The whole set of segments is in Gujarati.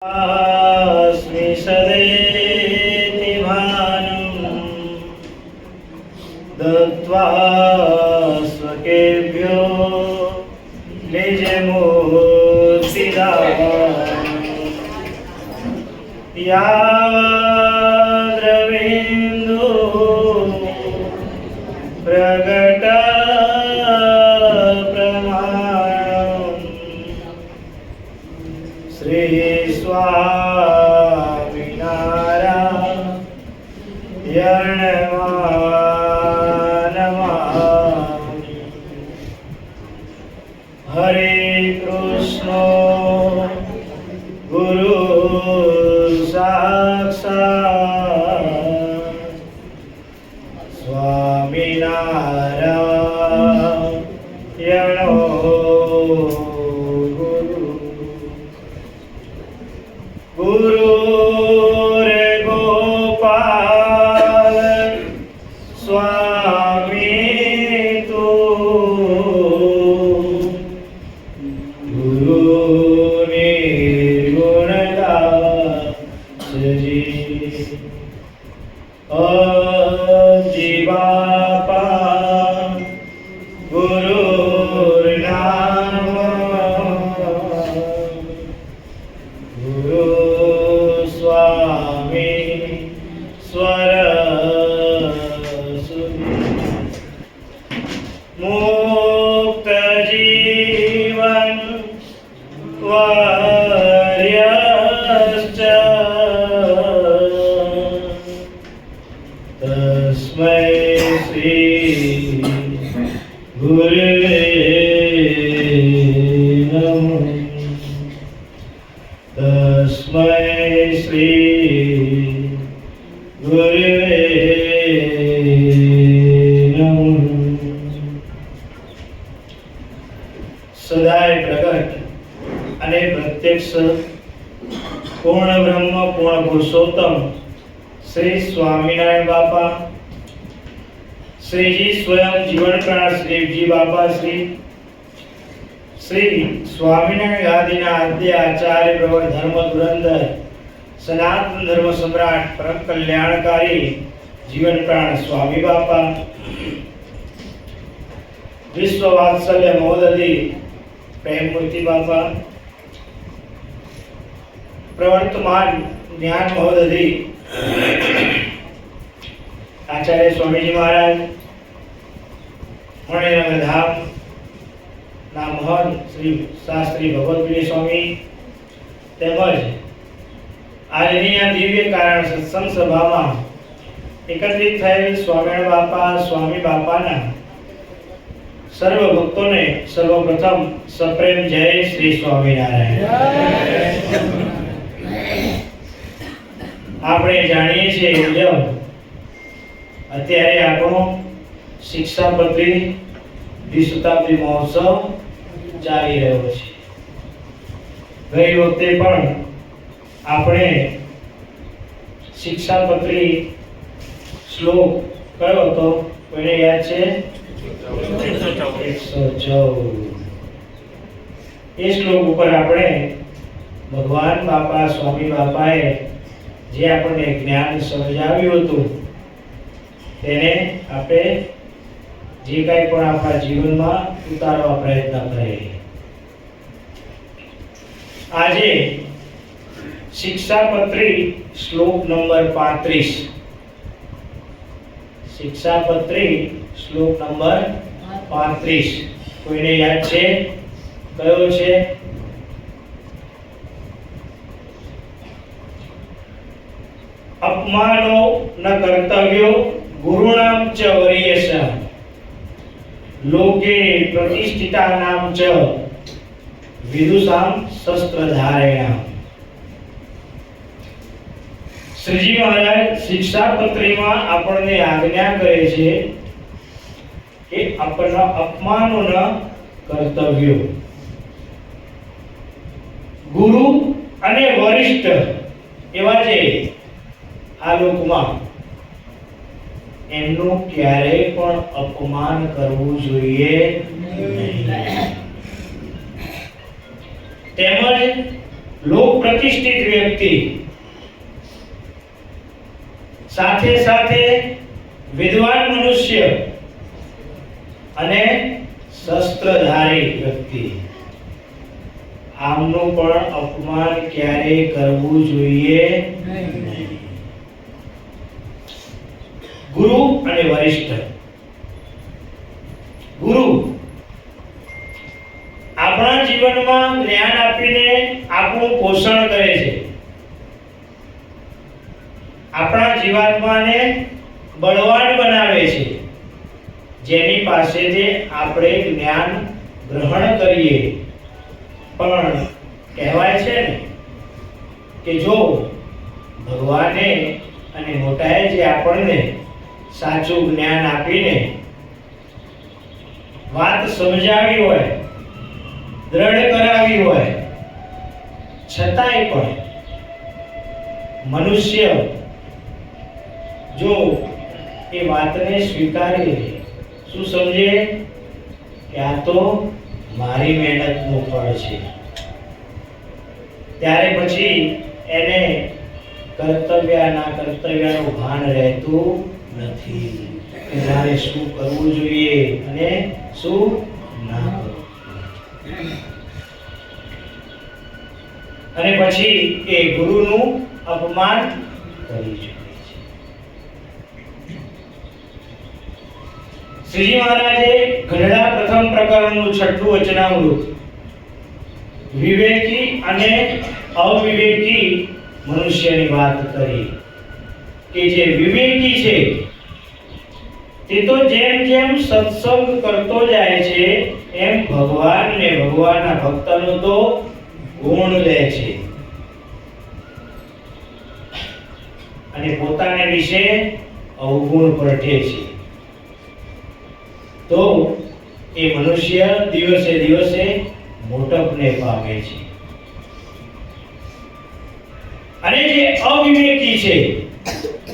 अस्मि सदेति भानुं दत्त्वा स्वकेभ्यो निजमूर्तिदानं याद्रविन्दु प्रगट श्री स्वामिनारायण नमामि। हरे कृष्ण गुरु साक्षात् स्वामिनारायण गुरुर्गोपाल स्वामी तु गुरुर्निर्गुणदास जी अजीवापा गुरुर्नाम गुरु स्वामी स्वरसुति मुक्त जीवन वर्यश्च तस्मै श्री गुरुवे नमः। तस्मै श्री गुरुवे नमः। सदाय प्रगट અને પ્રત્યક્ષ પૂર્ણ બ્રહ્મ પૂર્ણ પુરુષોત્તમ શ્રી સ્વામિનારાયણ બાપા શ્રીજી સ્વયં જીવન પ્રાણ શ્રીજી બાપા શ્રી સ્વામિનારાયણ આદિના આદ્ય આચાર્ય પ્રવર ધર્મ ધુરંધર સનાતન ધર્મ સમ્રાટ પરમ કલ્યાણકારી જીવન પ્રાણ સ્વામી બાપા વિશ્વ વાત્સલ્ય મહોદધિ પ્રેમ મૂર્તિ બાપા प्रवर्तमान ज्ञान महोदधि आचार्य स्वामीजी महाराज मणिनगर धाम ना महंत श्री शास्त्री भगवतप्रिय स्वामी તેમજ આજની આ દિવ્ય કારણ સત્સંગ સભામાં એકત્રિત થયેલ સ્વામિનારાયણ બાપા સ્વામી બાપાના સર્વ ભક્તોને સર્વપ્રથમ સપ્રેમ જય શ્રી સ્વામિનારાયણ। આપણે જાણીએ છીએ મુજબ અત્યારે આપણો શિક્ષાપત્રી દ્વિશતાબ્દી મહોત્સવ ચાલી રહ્યો છે। ગઈ વખતે પણ આપણે શિક્ષાપત્રી શ્લોક કયો હતો કોઈને યાદ છે? 114। એ શ્લોક ઉપર આપણે ભગવાન બાપા સ્વામી બાપાએ જે આપણને જ્ઞાન સમજાવ્યું હતું તેને આપણે જે કાંઈ પણ આપણા જીવનમાં ઉતારવા પ્રયત્ન કરીએ। આજે શિક્ષાપત્રી શ્લોક નંબર 35 શિક્ષાપત્રી શ્લોક નંબર 35 કોઈને યાદ છે? કયો છે? अपमानो न कर्तव्यो गुरुणां च वरीयसा लोके प्रतिष्ठितानां च विदुषां शस्त्रधारेणां। श्रीजी महाराज शिक्षापत्रीમાં આપણને આજ્ઞા કરે છે કે આપણા અપમાનો ન કર્તવ્યો ગુરુ અને વરિષ્ઠ એવા જે આ લોકમાં એમનું ક્યારેય પણ અપમાન કરવું જોઈએ નહીં। તેમજ લોક પ્રતિષ્ઠિત વ્યક્તિ, સાથે સાથે વિદ્વાન મનુષ્ય અને શસ્ત્રધારી વ્યક્તિ, આમનું પણ અપમાન ક્યારેય કરવું જોઈએ નહીં. ગુરુ અને વરિષ્ઠ. ગુરુ આપણા જીવનમાં જ્ઞાન આપીને આપણું પોષણ કરે છે, આપણા જીવાત્માને બળવાન બનાવે છે, જેની પાસેથી આપણે જ્ઞાન ગ્રહણ કરીએ. પણ કહેવાય છે ને કે જો ભગવાને અને મોટાએ જે આપણને સાચું જ્ઞાન આપીને વાત સમજાવી હોય, દ્રઢ કરાવી હોય, છતાંય પણ મનુષ્ય જો એ વાતને સ્વીકારી લે, શું સમજે કે આ તો મારી મહેનતનું ફળ છે, ત્યારે પછી એને કર્તવ્યનું ભાન રહેતું નથી કે મારે શું કરવું જોઈએ અને શું ના કરવું. અને પછી એ ગુરુનું અપમાન કરી શકે છે. શ્રીજી મહારાજે ગઢડા પ્રથમ પ્રકરણનું 6મું વચનામૃત વિવેકી અને અવિવેકી મનુષ્યની વાત કરી કે જે વિવેકી છે તે તો જેમ જેમ સત્સંગ કરતો જાય છે એમ ભગવાન ને ભગવાનના ભક્તનો તો ગુણ લે છે અને પોતાને વિશે અવગુણ પરઠે છે. તો એ મનુષ્ય દિવસે દિવસે મોટપને પામે છે. અને જે અવિવેકી છે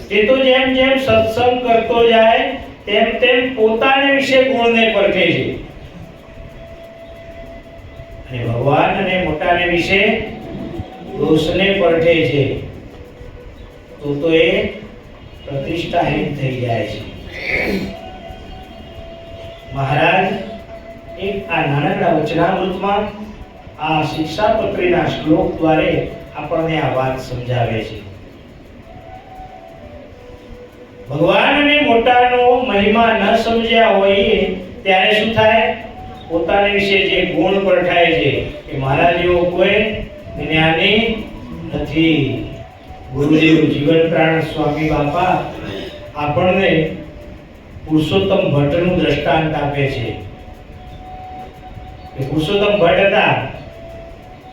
તે તો જેમ જેમ સત્સંગ કરતો જાય તેમ તેમ પોતાને વિશે ગુણને પરખે છે અને ભગવાન અને મોટાને વિશે દોષને પરખે છે. તો એ પ્રતિષ્ઠાહીન થઈ જાય છે. મહારાજ એક આ નાનકડા વચનામૃતમાં આ શિક્ષાપત્રીના શ્લોક દ્વારા આપણને આ વાત સમજાવે છે. ભગવાન અને મોટાનો મહિમા ન સમજ્યા હોય ત્યારે શું થાય? પોતાને વિશે જે ગુણ પરખાય છે કે મારા જેવો કોઈ જ્ઞાની નથી. ગુરુદેવ જીવન પ્રાણ સ્વામી બાપા આપણને પુરુષોત્તમ ભટ્ટનું દ્રષ્ટાંત આપે છે. પુરુષોત્તમ ભટ્ટ હતા,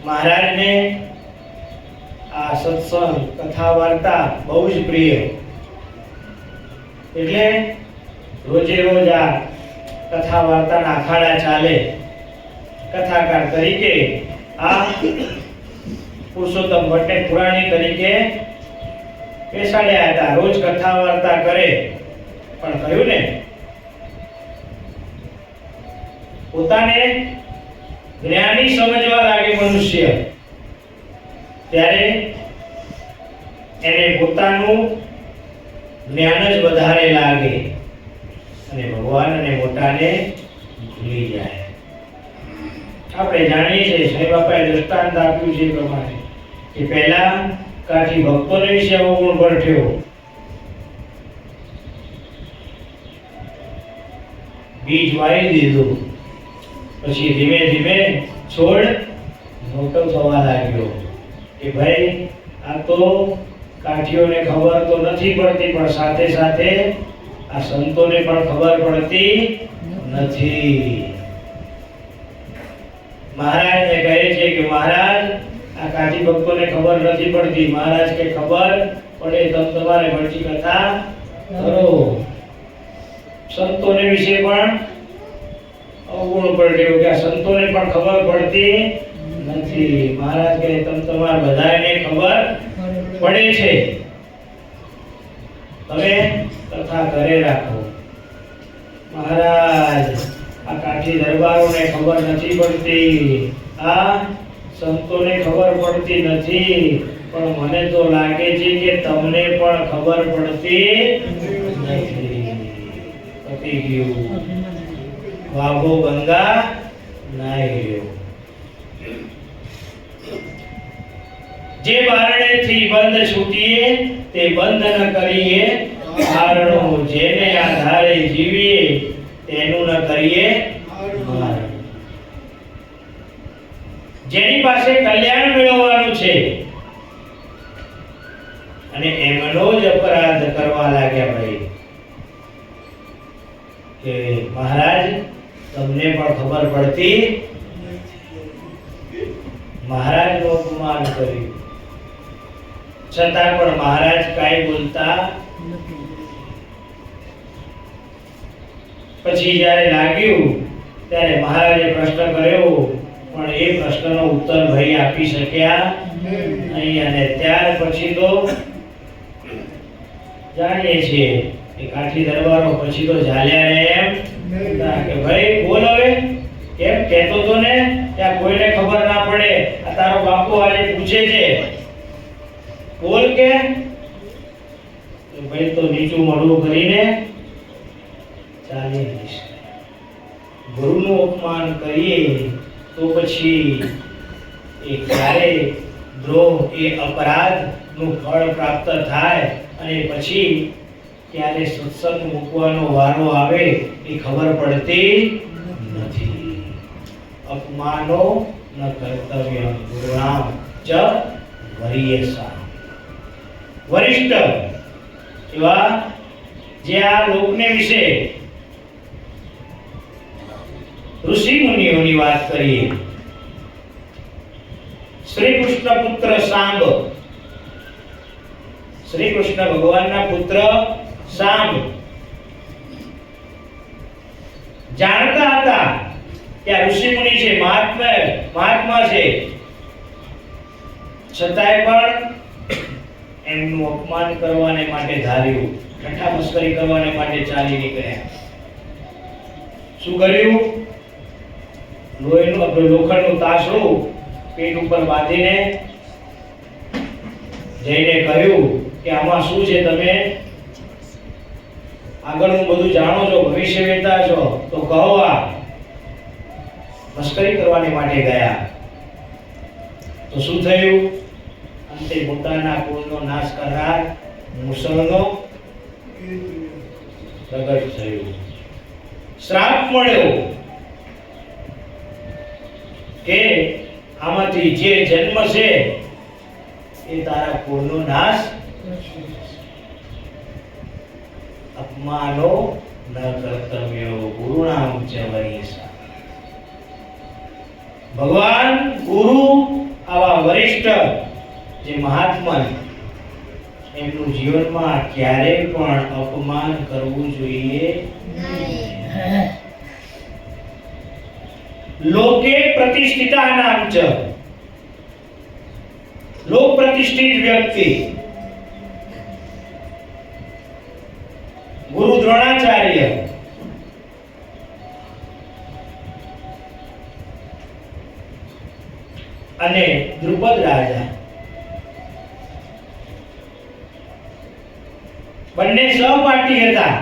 મહારાજને આ સત્સંગ કથા વાર્તા બહુ જ પ્રિય, એટલે રોજે રોજ આ કથા વાર્તાના અખાડા ચાલે. કથાકાર તરીકે આ પુરુષોત્તમ ભટ્ટને પુરાણી તરીકે બેસાડ્યા હતા. રોજ કથા વાર્તા કરે, પણ કહ્યું ને પોતાને જ્ઞાની સમજવા લાગે મનુષ્ય, ત્યારે એને પોતાનું જ્ઞાન જ વધારે લાગે અને ભગવાન અને મોટાને ભૂલી જાય. આપણે જાણીએ છીએ સાંઈ બાપાએ દ્રષ્ટાંત આપ્યું છે પ્રમાણે કે પહેલા કાઠી ભક્તોને વિશે અવગુણ પરઠ્યો, બીજ વાવી દીધું, પછી ધીમે ધીમે છોડ મોટો થવા લાગ્યો કે ભાઈ આ તો કાઠીઓને ખબર તો નથી પડતી, પણ સાથે સાથે આ સંતોને પણ ખબર પડતી નથી. મહારાજને કહે છે કે મહારાજ આ કાઠી ભક્તોને ખબર નથી પડતી. મહારાજ કે ખબર પડે તો તમારે ભટકી કથા કરો. સંતોને વિશે પણ અવગુણ પડ્યો કે આ સંતોને પણ ખબર પડતી નથી. મહારાજ કહે તમારે બધાને ખબર પડે છે, તમે કથા કરે રાખો. મહારાજ આ કાઠી દરબારોને ખબર નથી પડતી, આ સંતોને ખબર પડતી નથી, પણ મને તો લાગે છે કે તમને પણ ખબર પડતી નથી. પતી ગયું. વાઘો ગંગા નાઈ ગયો. જે બારણેથી બંધ છૂટીએ તે બંધ ન કરીએ બારણું, જેને આધારે જીવીએ તેનું ન કરીએ મારણ. જેની પાસે કલ્યાણ મેળવવાનું છે અને એમનો જ અપરાધ કરવા લાગ્યા ભાઈ કે મહારાજ તમને પણ ખબર પડતી, મહારાજનું અપમાન કર્યું છતાં પણ મહારાજ કાંઈ બોલતા. પછી જ્યારે લાગ્યું ત્યારે મહારાજે પ્રશ્ન કર્યો, પણ એ પ્રશ્નનો ઉત્તર ભાઈ આપી શક્યા નહીં. અને ત્યાર પછી તો જાણીએ છીએ કે કાઠી દરબારો પછી તો ઝાલ્યા રે એમ કે ભાઈ બોલ હવે, કેમ કહેતો તો ને ત્યાં કોઈને ખબર ના પડે, આ તારો બાપુ આજે પૂછે છે બોલ કે ભાઈ તો નીચું મોઢું કરીને ચાલી જઈશ. ગુરુનું અપમાન કરીએ તો પછી એ ક્યારે દ્રોહ, એ અપરાધનું ફળ પ્રાપ્ત થાય અને પછી ક્યારે સત્સંગ મૂકવાનો વારો આવે એ ખબર પડતી નથી. અપમાનો ન કર્તવ્ય ગુરુણામ ચ વરીયસા. વરિષ્ઠ એવા જે આ લોકને વિશે ઋષિ મુનિઓની વાત કરીએ. શ્રી કૃષ્ણ પુત્ર સાંબ, શ્રી કૃષ્ણ ભગવાનના પુત્ર સાંબ જાણતા હતા કે આ ઋષિ મુનિ છે, મહાત્મા છે, છતાંય પણ એમનું અપમાન કરવાને માટે ધાર્યું, ઠઠ્ઠા મસ્કરી કરવાને માટે ચાલી નીકળ્યા. શું કર્યું? લોખંડનું તાસડું પેટ ઉપર બાંધીને જઈને કહ્યું કે આમાં શું છે, તમે આગળનું બધું જાણો છો, ભવિષ્ય વેતા છો, તો કહો. આ મસ્કરી કરવાને માટે ગયા તો શું થયું? અંતે પોતાના કુળનો નાશ કરનાર મુસળનો પ્રગટ થયું. શ્રાપ મળ્યો કે આમાંથી જે જન્મ છે એ તારા કુળનો નાશ. અપમાનો ન કર્તવ્યો ગુરુણામ ચ વરીયસા. ભગવાન, ગુરુ, આવા વરિષ્ઠ જે મહાત્મા, એમનું જીવનમાં ક્યારેય પણ અપમાન કરવું જોઈએ નહીં. લોકે પ્રતિષ્ઠિતાનામ ચ, લોક પ્રતિષ્ઠિત વ્યક્તિ ગુરુ દ્રોણાચાર્ય અને દ્રુપદ રાજા બંને સહપાઠી હતા.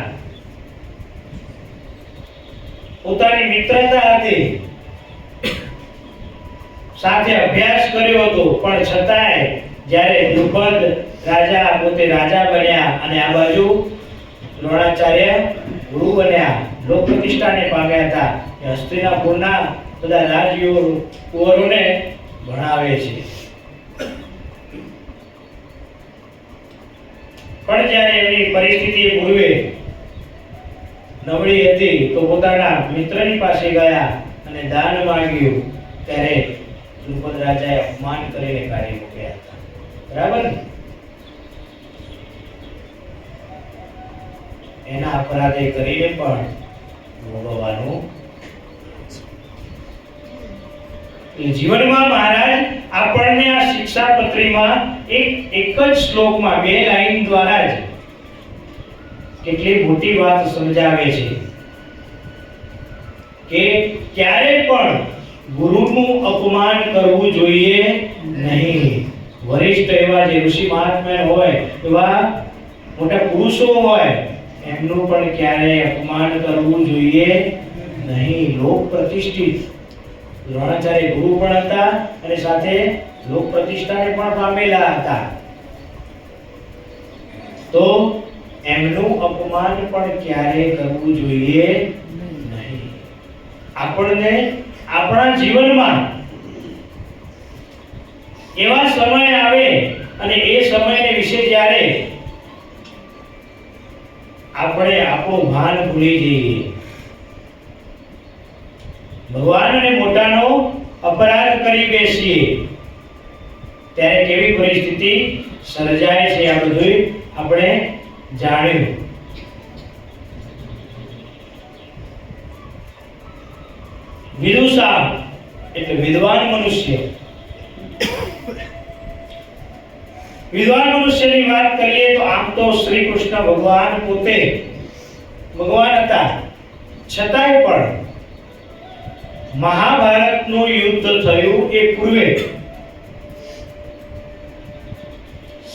પોતાની મિત્રતા હતી, સાથે અભ્યાસ કર્યો હતો, પણ છતાંય જ્યારે દ્રુપદ રાજા પોતે રાજા બન્યા અને આ બાજુ દ્રોણાચાર્ય ગુરુ બન્યા, લોક પ્રતિષ્ઠાને પામ્યા હતા, એ હસ્તિનાપુરના બધા રાજકુંવરોને ભણાવે છે. પણ જ્યારે એમની પરિસ્થિતિ પૂર્વે નબળી હતી તો પોતાના મિત્રની પાસે ગયા અને દાન માંગ્યું, ત્યારે દ્રુપદ રાજાએ અપમાન કરીને કાઢી મૂક્યા હતા. બરાબર ને? એના અપરાધે કરીને પણ ભોગવવાનું. જીવનમાં મહારાજ આપણને આ શિક્ષાપત્રીમાં એક જ શ્લોકમાં 2 લાઈન દ્વારા જ કેટલી મોટી વાત સમજાવે છે કે ક્યારે પણ ગુરુનું અપમાન કરવું જોઈએ નહીં. વરિષ્ઠ એવા જે ઋષિ મહાત્મા હોય, એવા મોટા પુરુષો હોય, એમનું પણ ક્યારેય અપમાન કરવું જોઈએ નહીં. લોક પ્રતિષ્ઠિત દ્રોણાચાર્ય ગુરુ પણ હતા અને સાથે લોક પ્રતિષ્ઠાને પણ પામેલા હતા, તો એમનું અપમાન પણ ક્યારેય કરવું જોઈએ નહીં. આપણને આપણા જીવનમાં એવા સમય આવે અને એ સમયને વિશે જ્યારે આપણે આપણું ભાન ભૂલી જઈએ, ભગવાન અને મોટાનો અપરાધ કરી બેસીએ, ત્યારે કેવી પરિસ્થિતિ સર્જાય છે આ બધું આપણે જાણ્યું. વિદુષા એટલે વિદ્વાન મનુષ્ય. વિદ્વાન મનુષ્યની વાત કરીએ તો આમ તો શ્રી કૃષ્ણ ભગવાન પોતે ભગવાન હતા, છતાંય પણ મહાભારતનું યુદ્ધ થયું એ પૂર્વે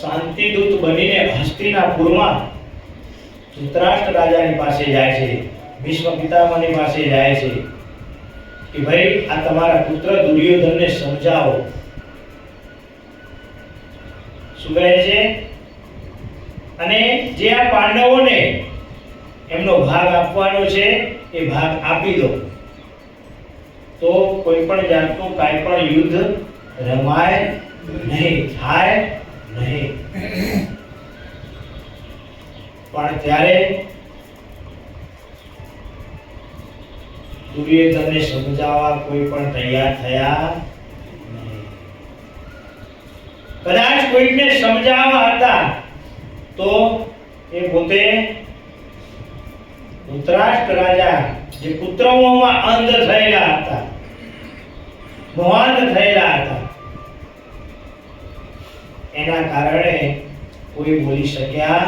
શાંતિદૂત બનીને હસ્તિનાપુરમાં ધૃતરાષ્ટ્ર રાજાની પાસે જાય છે, ભીષ્મ પિતામહની પાસે જાય છે કે ભાઈ આ તમારા પુત્ર દુર્યોધનને સમજાવો. શું કહે છે? અને જે આ પાંડવોને એમનો ભાગ આપવાનો છે એ ભાગ આપી દો, તો કોઈ પણ જાતનું કાંઈ પણ યુદ્ધ રમાય નહીં, થાય નહીં. પણ ત્યારે દુર્યોધનને સમજાવવા કોઈ પણ તૈયાર થયા નહીં. કદાચ કોઈને સમજાવવા હતા તો એ પોતે ધૃતરાષ્ટ્ર રાજા જે પુત્રોમાં અંધ થયેલા હતા, મોહાંધ થયેલા હતા, એના કારણે કોઈ બોલી શક્યા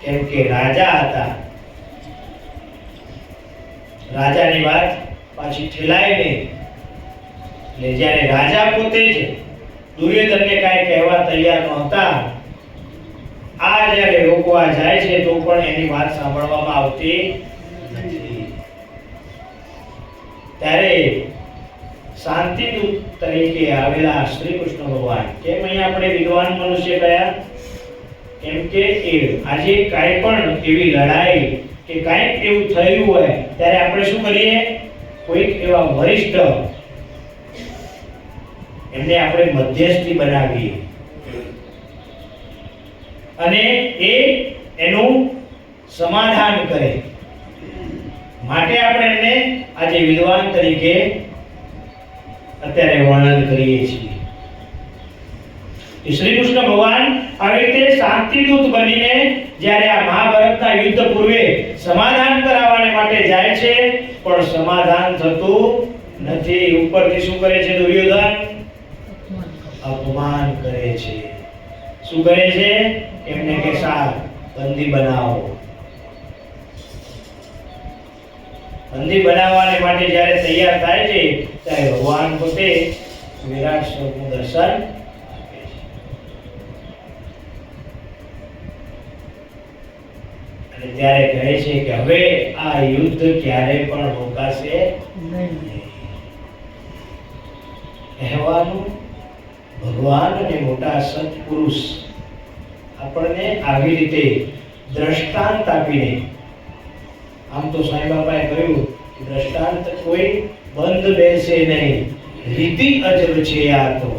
કેમ કે રાજા હતા. રાજાની વાત પાછી ઠેલાય નહીં. એટલે જ્યારે રાજા પોતે જ દુર્યોધનને કાંઈ કહેવા તૈયાર નહોતા, આ જ્યારે રોકવા જાય છે તો પણ એની વાત સાંભળવામાં આવતી નથી. ત્યારે શાંતિદૂત તરીકે આવેલા શ્રી કૃષ્ણ ભગવાન, કેમ અહીંયા આપણે વિદ્વાન મનુષ્ય કયા? કેમ કે એ આજે કાંઈ પણ એવી લડાઈ કે કાંઈક એવું થયું હોય ત્યારે આપણે શું કરીએ? કોઈક એવા વરિષ્ઠ એમને આપણે મધ્યસ્થી બનાવીએ અને એ એનું સમાધાન કરે. માટે આપણે એમને આજે વિદ્વાન તરીકે અત્યારે વર્ણન કરીએ છીએ. શ્રી કૃષ્ણ ભગવાન આવી રીતે શાંતિદૂત બનીને જ્યારે આ મહાભારતના યુદ્ધ પૂર્વે સમાધાન કરાવવાને માટે જાય છે, પણ સમાધાન થતું નથી. ઉપરથી શું કરે છે દુર્યોધન? અપમાન કરે છે. શું કરે છે? એમને કે સાહેબ બંદી બનાવો. બંદી બનાવવાને માટે જ્યારે તૈયાર થાય છે ત્યારે ભગવાન પોતે વિરાટ સ્વરૂપનું દર્શન આપે છે. અને ત્યારે કહે છે કે હવે આ યુદ્ધ ક્યારે પણ રોકાશે નહીં. કહેવાનું ભગવાન અને મોટા સત્પુરુષ આપણને આવી રીતે દ્રષ્ટાંત આપીને, આમ તો સાંઈ બાપાએ કહ્યું કે દ્રષ્ટાંત કોઈ બંધ બેસે નહીં, રીતિ અજબ છે. આ તો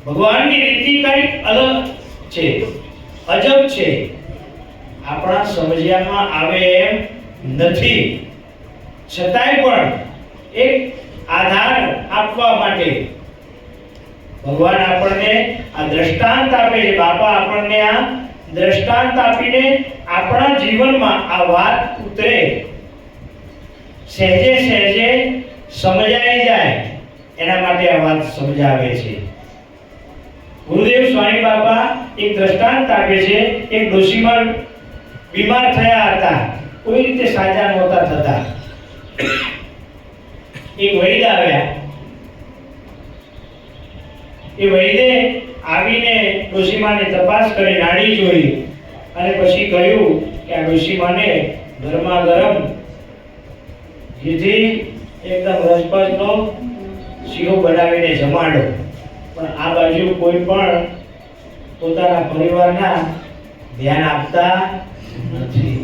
ભગવાનની રીતિ કંઈક અલગ છે, અજબ છે, આપણા સમજ્યામાં આવે એમ નથી. છતાંય પણ એક આધાર આપવા માટે ભગવાન આપણને આ દ્રષ્ટાંત આપે છે. બાપા આપણને આ દ્રષ્ટાંત આપીને આપણા જીવનમાં આ વાત ઉતરે, સહેજે સહેજે સમજાઈ જાય એના માટે આ વાત સમજાવે છે. ગુરુદેવ સ્વામી બાપા એક દ્રષ્ટાંત આપે છે. એક ડોશીમાં બીમાર થયા હતા, કોઈ રીતે સાજા નહોતા થતા. એક વૈદ આવ્યા. એ વૈદે આવીને ડોશીમાને તપાસ કરી, નાડી જોઈ અને પછી કહ્યું કે આ ડોશીમાને ગરમા ગરમ ઘીથી એકદમ રસપસનો શીરો બનાવીને જમાડો. પણ આ બાજુ કોઈ પણ પોતાના પરિવારના ધ્યાન આપતા નથી.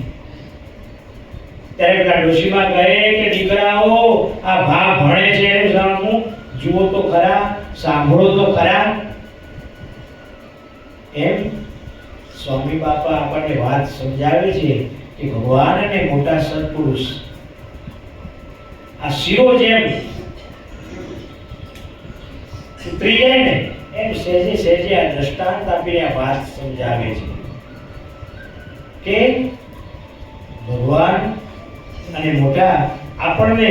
ત્યારે પેલા ડોશીમાં કહે કે દીકરાઓ, આ ભા ભણે છે એનું સામું જુઓ તો ખરા, સાંભળો તો ખરા. એમ સ્વામી બાપા આપણને વાત સમજાવે છે કે ભગવાન અને મોટા સત્પુરુષ આ શીરો જેમ ઉતરી જાય ને એમ સહેજે સહેજે આ દ્રષ્ટાંત આપીને આ વાત સમજાવે છે કે ભગવાન અને મોટા આપણને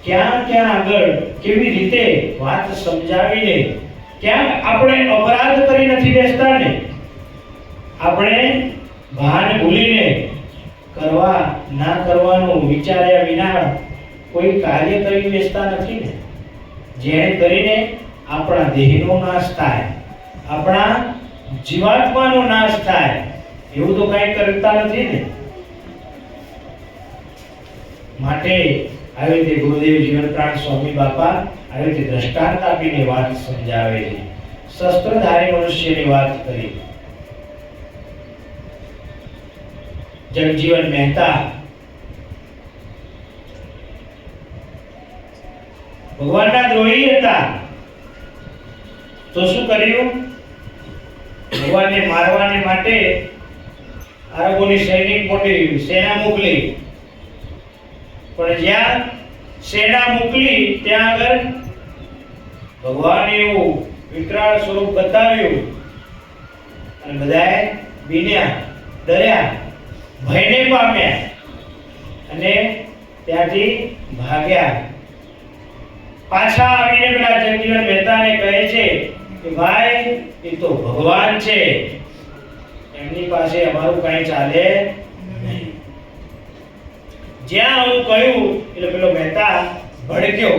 ક્યાં ક્યાં આગળ કેવી રીતે વાત સમજાવીને ક્યાં આપણે અપરાધ કરી નથી બેસતા ને, આપણે ભાન ભૂલીને કરવા ના કરવાનું વિચાર્યા વિના કોઈ કાર્ય કરી બેસતા નથી ને, જેને કરીને આપણા દેહનો નાશ થાય, આપણા જીવાત્માનો નાશ થાય, એવું તો કઈ કરતા નથી ને. માટે આવી રીતે ગુરુદેવ જીવનપ્રાણ સ્વામી બાપા આવી રીતે દ્રષ્ટાંત આપીને વાત સમજાવે છે. શસ્ત્રધારી મનુષ્યની વાત કરી. જગજીવન મહેતા ભગવાનના દ્રોહી હતા, તો શું કર્યું? ભગવાનને મારવાને માટે આરબોની સૈનિક મોટી સેના મોકલી. પણ જ્યાં સેના મોકલી ત્યાં આગળ ભગવાને એવું વિકરાળ સ્વરૂપ બતાવ્યું અને બધાએ બીન્યા, ડર્યા, ભયને પામ્યા અને ત્યાંથી ભાગ્યા. પાછા આવીને પેલા જગજીવન મહેતાને કહે છે કે ભાઈ એ તો ભગવાન છે, એમની પાસે અમારું કઈ ચાલે નહીં. જ્યાં હું કહ્યું એટલે પેલો મહેતા ભડક્યો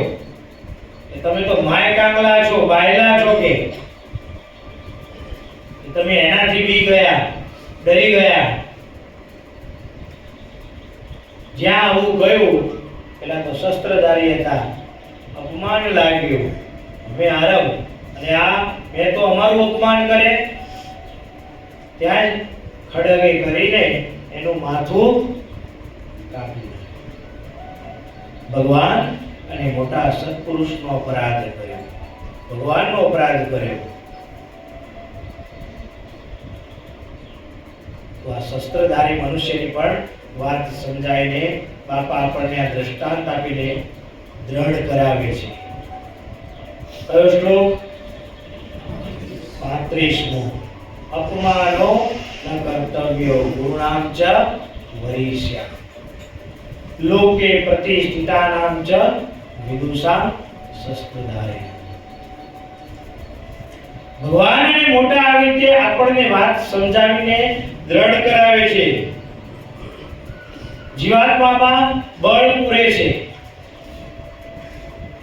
કે તમે તો માય કાંગલા છો, બાયલા છો કે તમે એનાથી બી ગયા, ડરી ગયા. જ્યાં હું ગયું પેલા તો શસ્ત્રધારી હતા, અપમાન લાગ્યું, અમે આરબ અને આ મેં તો અમારું અપમાન કરે. ત્યાં જ ખડગે કરીને એનું માથું કાપી. ભગવાન અને મોટા સત્પુરુષનો અપરાધ કર્યો, ભગવાનનો અપરાધ કર્યો. તો આ શસ્ત્રધારી મનુષ્યની પણ વાત સમજાવીને બાપા આપણને આ દ્રષ્ટાંત આપીને દ્રઢ કરાવે છે. કયો શ્લોક? 35મો. અપમાનો ન કર્તવ્યો ગુણામ ચ વરિષ્યા લોકે પ્રતિષ્ઠિતાનામ ચ વિદુષામ શસ્ત્રધારે. ભગવાન અને મોટા આવી રીતે આપણને વાત સમજાવીને દ્રઢ કરાવે છે. જીવાત્મામાં બળ પૂરે છે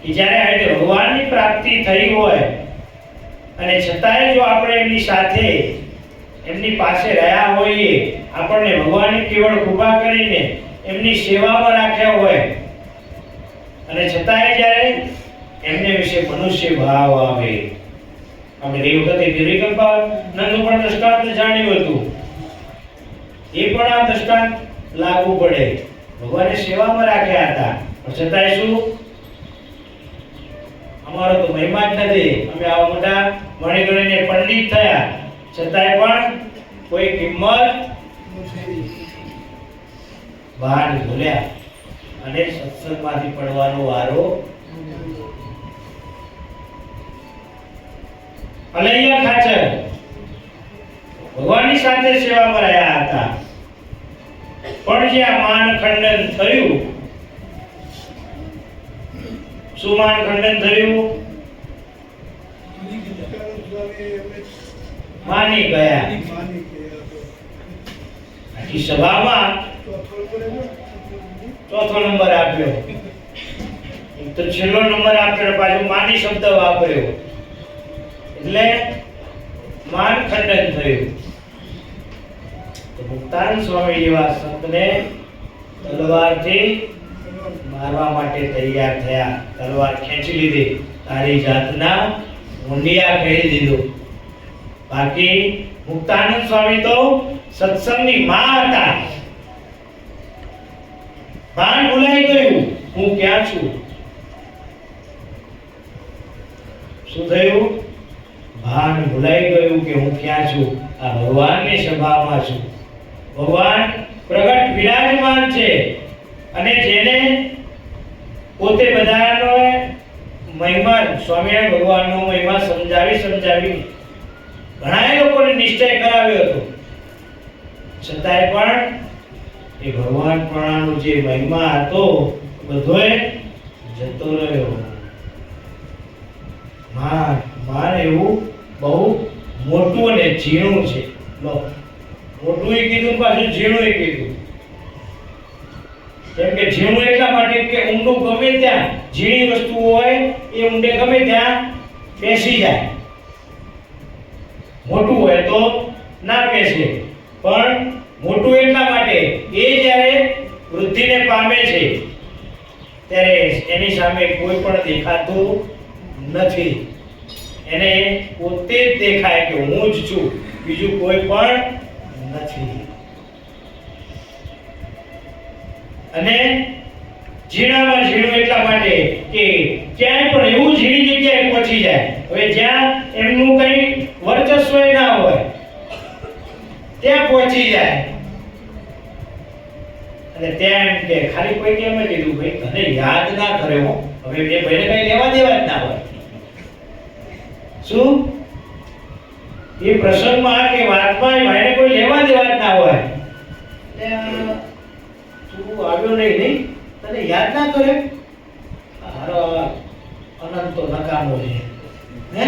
કે જ્યારે આ રીતે ભગવાનની પ્રાપ્તિ થઈ હોય અને છતાંય જો આપણે એમની સાથે એમની પાસે રહ્યા હોઈએ, આપણને ભગવાને કેવળ કૃપા કરીને એમની સેવામાં રાખ્યા હોય અને છતાંય જ્યારે એમને વિશે મનુષ્ય ભાવ આવે. આપણે એ વખતે નિર્વિકલ્પાનંદનું પણ દ્રષ્ટાંત જાણ્યું હતું, એ પણ આ દ્રષ્ટાંત લાગુ પડે. ભગવાને સેવામાં રાખ્યા હતા પણ છતાંય શું, અમારો તો મહિમા જ નથી, અમે આવા મોટા મણિગણીને પંડિત થયા છતાંય પણ કોઈ કિંમત બહાર ભૂલ્યા અને સત્સંગમાંથી પડવાનો વારો. અલૈયા ખાચર ભગવાનની સાથે સેવામાં રહ્યા હતા પણ જ્યાં માન ખંડન થયું, શું માન ખંડન થયું? માની ગયા. આખી સભામાં ચોથો નંબર આપ્યો. તો છેલ્લો નંબર આપણે પાછું માની શબ્દ વાપર્યો એટલે માન ખંડન થયું. તો મુક્તાનંદ સ્વામી જેવા સંતને તલવારથી મારવા માટે તૈયાર થયા. તલવાર ખેંચી લીધી, તારી જાતના મુંડિયા કહી દીધું. બાકી મુક્તાનંદ સ્વામી તો સત્સંગની માં હતા. ભાન ભૂલાઈ ગયું હું ક્યાં છું. શું થયું? ભાન ભૂલાઈ ગયું કે હું ક્યાં છું. આ ભગવાનની સભામાં છું. ભગવાન પ્રગટ વિરાજમાન છે અને જેને પોતે બધાનો મહિમા સ્વામિનારાયણ ભગવાનનો મહિમા સમજાવી ઘણા લોકોને નિશ્ચય કરાવ્યો હતો, છતાંય પણ એ ભગવાન પ્રણાનો જે મહિમા હતો બધોય જતો રહ્યો. માન એવું બહુ મોટું અને ઝીણું છે. મોટું એ કીધું પાછું ઝીણું એ કીધું. કેમ કે ઝીણું એટલા માટે કે ઊંડું ગમે ત્યાં ઝીણી વસ્તુ હોય એ ઊંડે ગમે ત્યાં બેસી જાય. મોટું હોય તો ના બેસે, પણ મોટું એટલા માટે એ જ્યારે વૃદ્ધિને પામે છે ત્યારે એની સામે કોઈ પણ દેખાતું નથી. એને પોતે જ દેખાય કે હું જ છું, બીજું કોઈ પણ નથી. અને ઝીણામાં ઝીણું એટલા માટે કે ક્યાંય પણ એવું ઝીણી જગ્યાએ પહોંચી જાય. હવે જ્યાં એમનું કઈ વર્ચસ્વ ના હોય ત્યાં પહોંચી જાય. અને ત્યાં એમ કે ખાલી કોઈ કેમ કીધું ભાઈ તને યાદ ના કર્યો, હવે એ ભાઈને કઈ લેવા દેવા જ ના હોય. શું એ પ્રસંગમાં કે વાતમાં એ ભાઈને કોઈ લેવા દેવા જ ના હોય. તું આવ્યો નહીં તને યાદ ના કરે. હારો અનંત તો નકામો છે હે.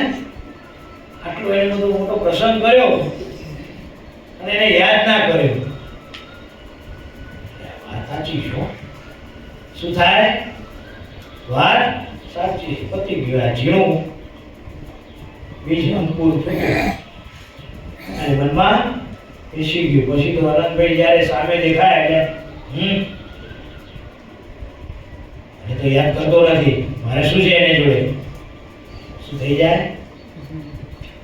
આટલો એને બધો મોટો પ્રસંગ કર્યો અને એને યાદ ના કર્યો. વાત સાચી છે. શું થાય? વાત સાચી પતી ગયું. આ ઝીણું બીજ અંકુર ફેંક્યું અને મનમાં બેસી ગયું. પછી તો અનંતભાઈ જ્યારે સામે દેખાય એટલે એ તો યાદ કરતો નથી. મારે શું છે એને જોડે? શું થઈ જાય?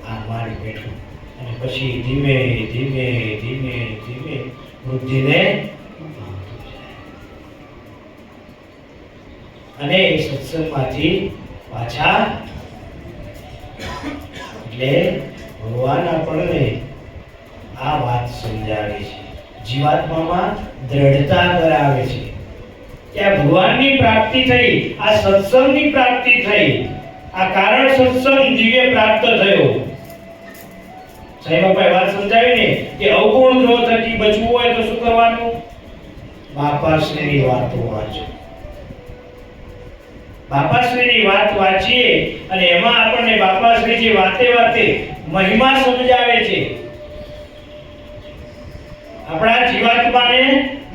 આ મારી બેઠું. અને પછી ધીમે ધીમે ધીમે ધીમે બુદ્ધિને અને સત્સંગમાંથી પાછા. એટલે ભગવાન આપણને આ વાત સમજાવે છે, જીવાત્મામાં દ્રઢતા કરાવે છે કે આ ભગવાનની પ્રાપ્તિ થઈ, આ સત્સંગની પ્રાપ્તિ થઈ, આ કારણ સત્સંગ દિવ્ય પ્રાપ્ત થયો. સાંઈ બાપાએ વાત સમજાવી ને કે અવગુણ ગ્રહ થકી બચવું હોય તો શું કરવાનું? બાપાશ્રીની વાતો વાંચો. બાપાશ્રીની વાત વાંચીએ અને એમાં આપણને બાપાશ્રી જે વાતે મહિમા સમજાવે છે. આપણા જીવાત્માને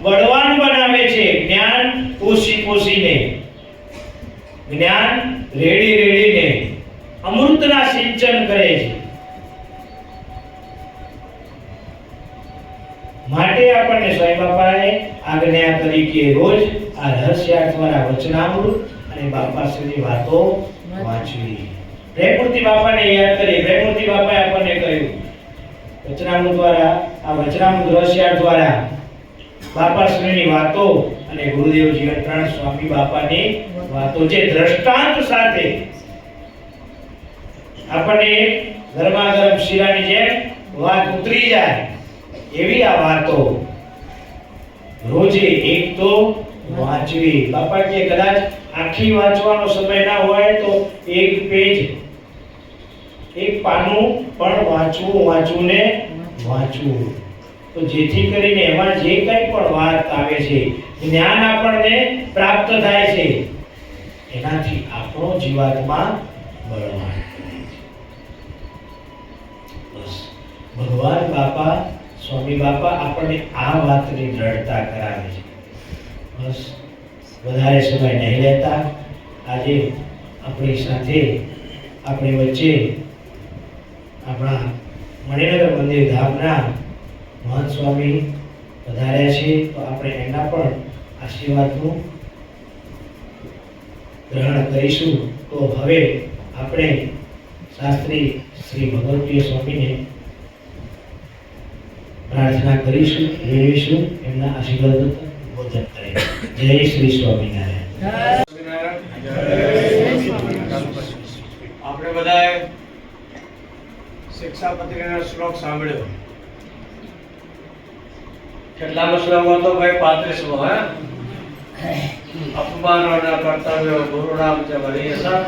બળવાન બનાવે છે. જ્ઞાન પોષીને, જ્ઞાન રેડીને અમૃતના સિંચન કરે છે. માટે આપણને સ્વામી બાપાએ આજ્ઞા કરી કે રોજ આ રહસ્યાર્થ વાળા વચનામૃત અને બાપાશ્રીની વાતો વાંચવી. પ્રેમમૂર્તિ બાપાને યાદ કરી. પ્રેમમૂર્તિ બાપાએ આપણને કહ્યું વચનામૃત દ્વારા, આ વચનામૃત રહસ્યાર્થ દ્વારા બાપાશ્રીની વાતો અને ગુરુદેવ જીવનપ્રાણ સ્વામી બાપાની વાતો જે દ્રષ્ટાંત સાથે આપણને ગરમા ગરમ શીરાની જેમ વાત ઉતરી જાય એવી આ વાતો રોજે એક તો વાંચવી. બાપા કે કદાચ આખી વાંચવાનો સમય ના હોય તો એક પેજ, એક પાનું પણ વાંચવું. તો જેથી કરીને એમાં જે કંઈ પણ વાત આવે છે, જ્ઞાન આપણને પ્રાપ્ત થાય છે, એનાથી આપણો જીવાત્મા બળવાન. બસ ભગવાન બાપા સ્વામી બાપા આપણને આ વાતની દ્રઢતા કરાવે છે. બસ વધારે સમય નહીં લેતા આજે આપણી સાથે આપણી વચ્ચે આપણા મણિનગર મંદિર ધામના મહંત સ્વામી પધાર્યા છે, તો આપણે એના પણ આશીર્વાદનું ગ્રહણ કરીશું. તો હવે આપણે શાસ્ત્રી શ્રી ભગવતપ્રિય સ્વામીને પ્રાર્થના કરીશું, મેળવીશું એમના આશીર્વાદ બોધન કરે. જય શ્રી સ્વામિનારાયણ. આપણે બધાએ શિક્ષાપત્રીનો શ્લોક સાંભળ્યો. કેટલાનો શ્લોક હતો ભાઈ? 35મો. અપમાનો ન કર્તવ્યો ગુરુણામ ચ વરીયસામ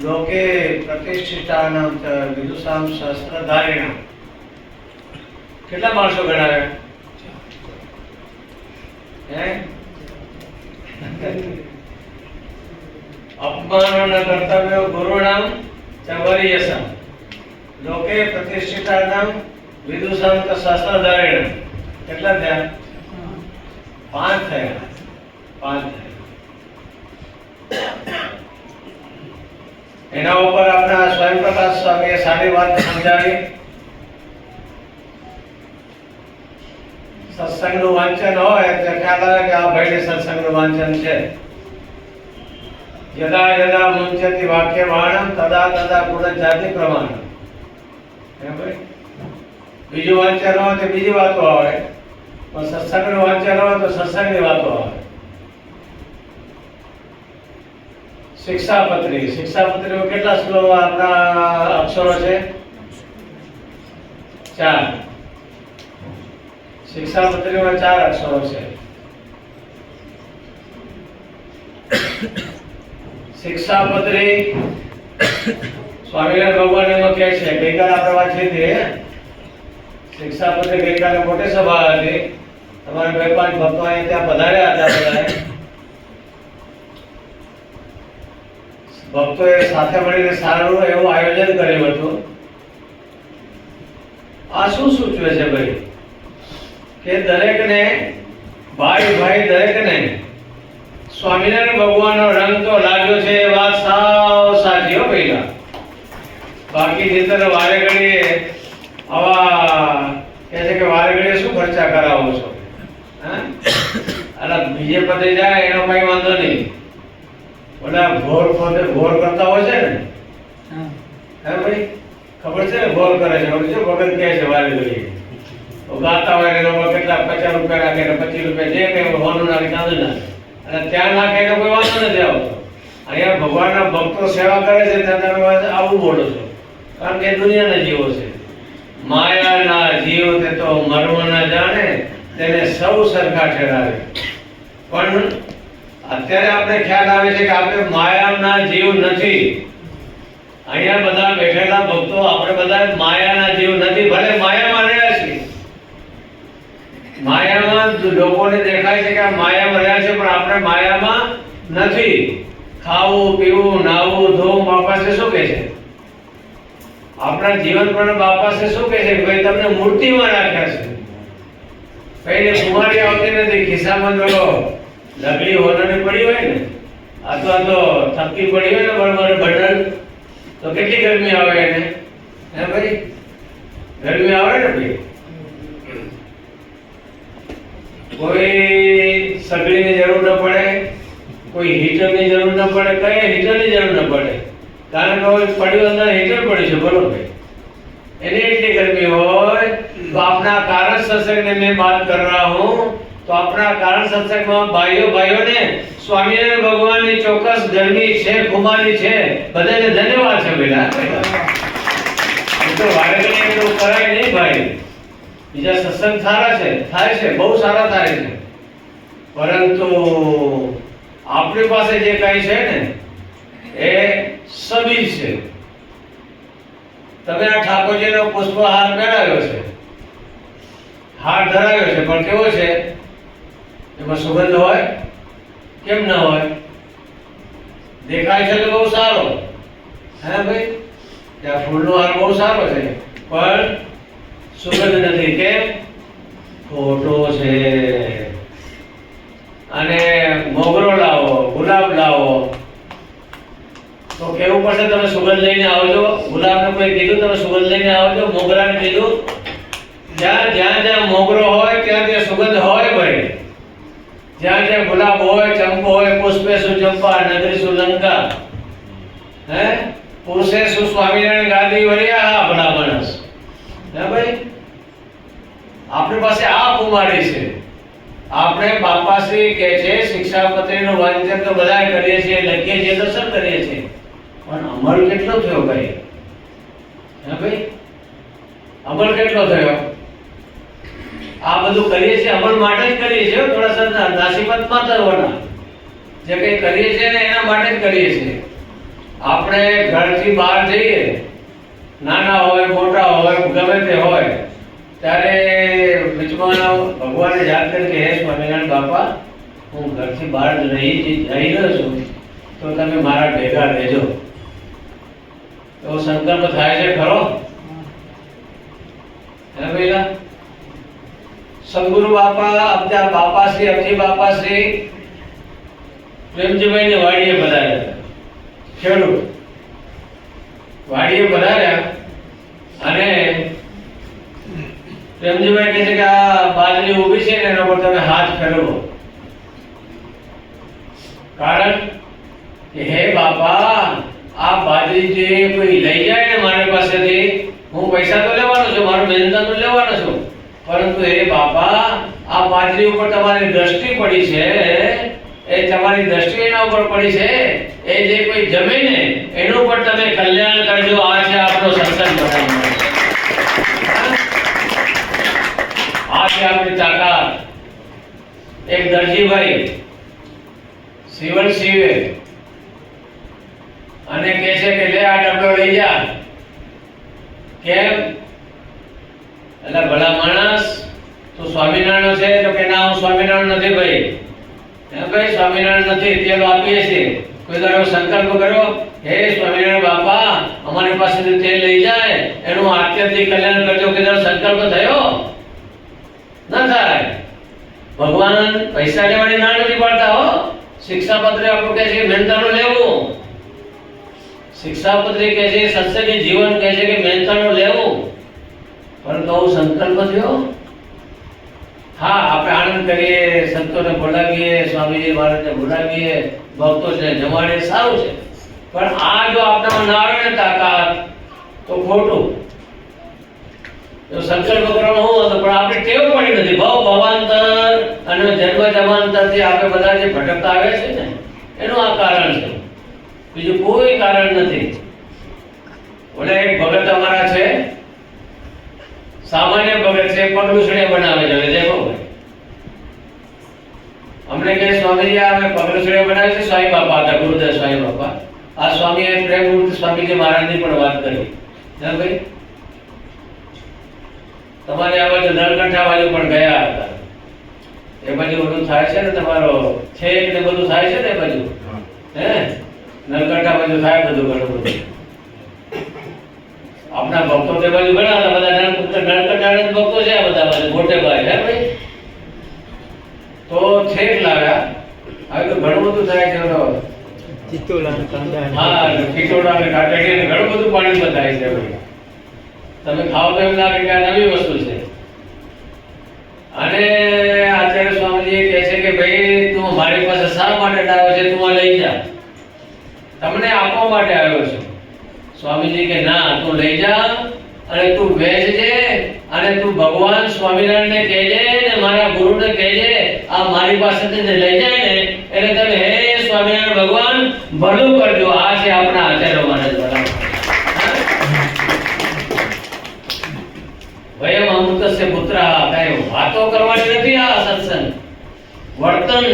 લોકે પ્રતિષ્ઠિતાનામ ચ વિદુષામ શસ્ત્રધારિણામ. કેટલા માણસો ગણાવ્યા? અપમાનો ન કર્તવ્યો ગુરુણામ ચ વરીયસામ લોકે પ્રતિષ્ઠિતાનામ વિદુષામ ચ શસ્ત્રધારિણામ. કેટલા થયા? 5 થયા. 5 થયા. એના ઉપર આપણા સ્વયંપ્રકાશ સ્વામીએ સારી વાત સમજાવી. સત્સંગનું વાંચન હોય એટલે ખ્યાલ આવે કે આ ભાઈને સત્સંગનું વાંચન છે. યદા યદા મુંચતી વાક્યવાણમ તદા તદા ગુણજાતિ પ્રમાણમ. બીજું વાંચન હોય તો બીજી વાતો આવે, પણ સત્સંગનું વાંચન હોય તો સત્સંગની વાતો આવે. શિક્ષાપત્રીમાં કેટલા શ્લોક આપણા અક્ષરો છે? 4. શિક્ષાપત્રીમાં 4 અક્ષરો છે. શિક્ષાપત્રી સ્વામિનારાયણ ભગવાન એમાં કહે છે, ગઈકાલે આપણે વાંચી હતી. શિક્ષાપત્રી ગઈકાલે મોટી સભા હતી, તમારા 2-5 ભક્તો અહીં ત્યાં પધાર્યા હતા. બધા ભક્તોએ સાથે મળીને સારું એવું આયોજન કર્યું હતું. આ શું સૂચવે છે ભાઈ? કે દરેકને ભાઈ દરેકને સ્વામિનારાયણ ભગવાનનો રંગ તો લાગ્યો છે, એ વાત સાવ સાચી હો પહેલા. બાકી નહીતર વારે ઘડીએ આવા કહે છે કે વારે ઘડીએ શું ખર્ચા કરાવો છો? અને બીજે પદે જાય એનો કઈ વાંધો નહીં. ઓલા ઘોર કરતા હોય છે ને, હે ભાઈ? ખબર છે ને ઘોર કરે છે, શું ભગત કહે છે વારે ઘડીએ ગાતા હોય એનો કેટલા 50 રૂપિયા નાખે ને 25 રૂપિયા જે કઈ હોનું નાખે ચાંદુ નાખે, અને ત્યાં નાખે એટલે કોઈ વાંધો નથી આવતો. અહીંયા ભગવાનના ભક્તો સેવા કરે છે ત્યાં તમે આવું બોલો છો, કારણ કે દુનિયાના જીવો છે. માયાના જીવ તે તો મર્મ ન જાણે, તેને સૌ સરખા ઠેરાવે. પણ અત્યારે આપણે ખ્યાલ આવે છે કે આપણે માયાના જીવ નથી. અહીંયા બધા બેઠેલા ભક્તો આપણે બધા માયાના જીવ નથી. ભલે માયામાં રહ્યા છીએ, માયામાં લોકોને દેખાય છે કે આ માયામાં રહ્યા છે, પણ આપણે માયામાં નથી. ખાવું પીવું નાવું ધોવું બાપા છે શું કહે છે? આપણા જીવન પર બાપા છે શું કહે છે? ભાઈ તમને મૂર્તિમાં રાખ્યા છે. કઈને કુમારી આવતી નથી. ખિસ્સામાં જો લગડી હોનાની પડી હોય ને, અથવા તો થપકી પડી હોય ને બરોબર બટન, તો કેટલી ગરમી આવે એને? હે ભાઈ? ગરમી આવે ને ભાઈ. કોઈ સગડીની જરૂર ન પડે, કોઈ હીટરની જરૂર ન પડે, કઈ હીટરની જરૂર ન પડે, કારણ કે પડ્યું અંદર હીટર પડ્યું છે. બોલો ભાઈ, એની એટલી ગરમી હોય તો આપના કારણ સત્સંગને મેં बात कर रहा हूं, तो अपना कारण सत्संगમાં ભાઈઓને સ્વામિનારાયણ ભગવાનની ચોક્કસ ગરમી છે, ખુમારી છે. બધાને ધન્યવાદ છે બેટા. તો વારે ઘડીએ એટલું કરાય નહીં ભાઈ. બીજા સત્સંગ સારા છે, થાય છે, બહુ સારા થાય છે, પરંતુ આપણી પાસે જે કઈ છે ને એ સબીજ છે. તમે આ ઠાકોરજીનો પુષ્પહાર પહેરાવ્યો છે, હાર ધરાવ્યો છે, પણ કેવો છે? એમાં સુગંધ હોય? કેમ ન હોય? દેખાય છે તો બહુ સારો, હે ભાઈ? ત્યાં ફૂલનો હાર બહુ સારો છે, પણ સુગંધ નથી. કેમ? ખોટો છે. અને મોગરો લાવો, ગુલાબ લાવો, તો કેવું પડશે તમે સુગંધ લઈને આવજો. ગુલાબને કોઈ કીધું તમે સુગંધ લઈને આવજો, મોગરાને કીધું જ્યાં જ્યાં મોગરો હોય ત્યાં ત્યાં સુગંધ હોય ભાઈ. જ્યાં જ્યાં ગુલાબ હોય, ચંપો હોય, પુષ્પેશુ ચંપા નગરીશુ લંકા, હે પુરુષેશુ સ્વામિનારાયણ ગાદી વળ્યા. હા ભલા માણસ, હે ભાઈ આપણી પાસે આ કુમારી છે. આપણે બાપાશ્રી કે છે શિક્ષાપત્રીનું વાંચન તો બધાય કરીએ છીએ, લખીએ છીએ, દર્શન કરીએ છીએ, પણ અમલ કેટલો થયો ભાઈ? હે ભાઈ અમલ કેટલો થયો? આ બધું કરીએ છીએ અમલ માટે જ કરીએ છીએ, થોડા સર નાસીબતમાં થવાના. જે કંઈ કરીએ છીએ ને એના માટે જ કરીએ છીએ. આપણે ઘરથી બહાર જઈએ, નાના હોય મોટા હોય ગમે તે હોય, ત્યારે વિચમાં ભગવાનને યાદ કરી કે હે સ્વામિનારાયણ બાપા, હું ઘરથી બહાર જઈ રહ્યો છું, તો તમે મારા ભેગા રહેજો. તો સંકલ્પ થાય છે ખરો? હે ભઈલા સદગુરુ બાપા અબજા બાપાશ્રી અબજી બાપાશ્રી પ્રેમજીભાઈને વાડીએ પધાર્યા. ખેડૂત વાડીએ પધાર્યા અને પ્રેમજીભાઈ કહે છે કે આ બાજરી ઊભી છે ને એના પર તમે હાથ ફેરવો. કારણ કે હે બાપા, આ બાજરી જે કોઈ લઈ જાય ને મારી પાસેથી, હું પૈસા તો લેવાનો છું, મારું મહેનત તો લેવાનો છું, પરંતુ હે બાપા, આ બાજરી ઉપર તમારી દ્રષ્ટિ પડી છે, એ તમારી દ્રષ્ટિ એના ઉપર પડી છે, એ જે કોઈ જમે ને એનું ઉપર તમે કલ્યાણ કરજો. આ છે આપણો સત્સંગ બનાવવાનો. આ છે આપણી તાકાત. એક દરજીભાઈ સીવણ સીવે અને કહે છે કે લે આ ડબલો લઈ જા. કેમ? એટલે ભલા માણસ તું સ્વામિનારાયણ છે? તો કે ના, હું સ્વામિનારાયણ નથી ભાઈ. હે ભાઈ સ્વામિનારાયણ નથી, તેલ આપીએ છીએ. કોઈ દાડો સંકલ્પ કર્યો હે સ્વામિનારાયણ બાપા અમારી પાસેથી તેલ લઈ જાય, એનું આત્યંતિક કલ્યાણ કરજો, કોઈ દાડો સંકલ્પ થયો? ના થાય. ભગવાન પૈસા લેવાની ના નથી પાડતા હો. શિક્ષાપત્ર આપણું કહે છે મહેનતાનું લેવું. શિક્ષાપત્રી કહે છે, સત્સંગી જીવન કહે છે કે મહેનતાનું લેવું. પરંતુ સંકલ્પ થયો? હા, આપણે આનંદ કરીએ, સંતોને બોલાવીએ, સ્વામીજી મહારાજને બોલાવીએ, ભક્તોને જમાડીએ, સારું છે, પણ આ જો આપણામાં ના આવે ને તાકાત, તો ખોટું. જો સંકલ્પ કરવાનો હોય તો પણ આપણે ટેવ પડી નથી. ભવાંતર અને જન્મ જન્માંતરથી આપણે બધા જે ભટકતા આવે છે ને, એનું આ કારણ છે, બીજું કોઈ કારણ નથી. ઓલા એક ભગત અમારા છે, સામાન્ય ભગત છે, પગલુસડે બનાવે છે. દેખો ભાઈ, અમને કહે સ્વામીજી અમે પગલુસડે બનાવે છે. સ્વામી બાપા હતા, ગુરુદેવ સ્વામી બાપા. આ સ્વામીએ પ્રેમ મૂર્તિ સ્વામીજી મહારાજની પણ વાત કરી. હા ભાઈ, તમારે આ બાજુ નળકંઠા બાજુ પણ ગયા હતા. એ બાજુ બધું થાય છે ને, તમારો છેક ને બધું થાય છે ને એ બાજુ, હે નળકંઠા બાજુ થાય બધું ઘણું બધું. આપણા ભક્તો તે બાજુ ઘણા હતા, બધા નળકંઠાના ભક્તો છે આ બધા બાજુ મોટે ભાઈ. હે ભાઈ, તો છેક લાવ્યા. હવે તો ઘણું બધું થાય છે. ચિત્તોલા ને કાંદા, હા, ખીચોડા ને કાંદા ને ઘણું બધું પાણી બતાય છે ભાઈ. તમે ખાવ તો એમ લાગે કે આ નવી વસ્તુ છે. અને આચાર્ય સ્વામીજી કહે છે કે ભાઈ તું મારી પાસે શા માટે આવ્યો છે? તું આ લઈ જા, તમને આપવા માટે આવ્યો છું. સ્વામીજી કે ના, તું લઈ જા અને તું વેચજે, અને તું ભગવાન સ્વામિનારાયણને કહેજે ને મારા ગુરુને કહેજે, આ મારી પાસેથી જે લઈ જાય ને એટલે તમે હે સ્વામિનારાયણ ભગવાન ભલું કરજો. આ છે આપણા આચાર્ય મહારાજ બરાબર. વયમ અમૃતસ્ય પુત્ર. કઈ વાતો કરવાની નથી આ સત્સંગ, વર્તન.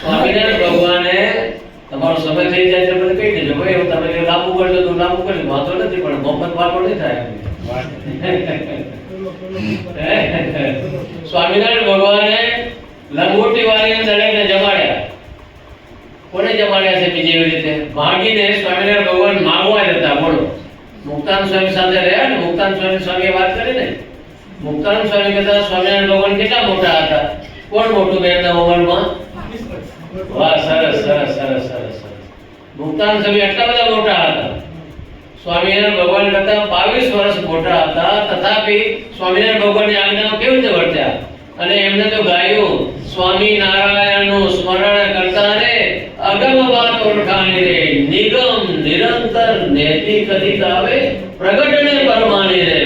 સ્વામિનારાયણ ભગવાને તમારો સમય થઈ જાય છે પછી કહી દેજો ભાઈ તમે જે લાંબુ કરજો તો લાંબુ કરજો, વાંધો નથી, પણ મફત વાતો નહીં થાય. સ્વામિનારાયણ ભગવાને લંગોટી વાળીને દરેકને જમાડ્યા. કોને જમાડ્યા છે બીજી એવી રીતે? માંગીને સ્વામિનારાયણ ભગવાન માંગવા જતા. બોલો, મુક્તાનંદ સ્વામી સાથે રહ્યા ને, મુક્તાનંદ સ્વામીએ વાત કરી ને, મુક્તાનંદ સ્વામી કહેતા સ્વામિનારાયણ ભગવાન કેટલા મોટા હતા? કોણ મોટું બે એમના ઉંમરમાં? વાહ, સરસ સરસ સરસ સરસ સરસ. મુક્તાન સ્વામી એટલા બધા મોટા હતા, સ્વામિનારાયણ ભગવાન કરતા 22 વર્ષ મોટા હતા, તથાપી સ્વામિનારાયણ ભગવાનની આજ્ઞામાં કેવી રીતે વર્ત્યા? અને એમને તો ગાયું, સ્વામિનારાયણનું સ્મરણ કરતા રે અગમ વાત ઓળખાણી રે, નિગમ નિરંતર નેતિ કદિત આવે, પ્રગટને પરમાની રે.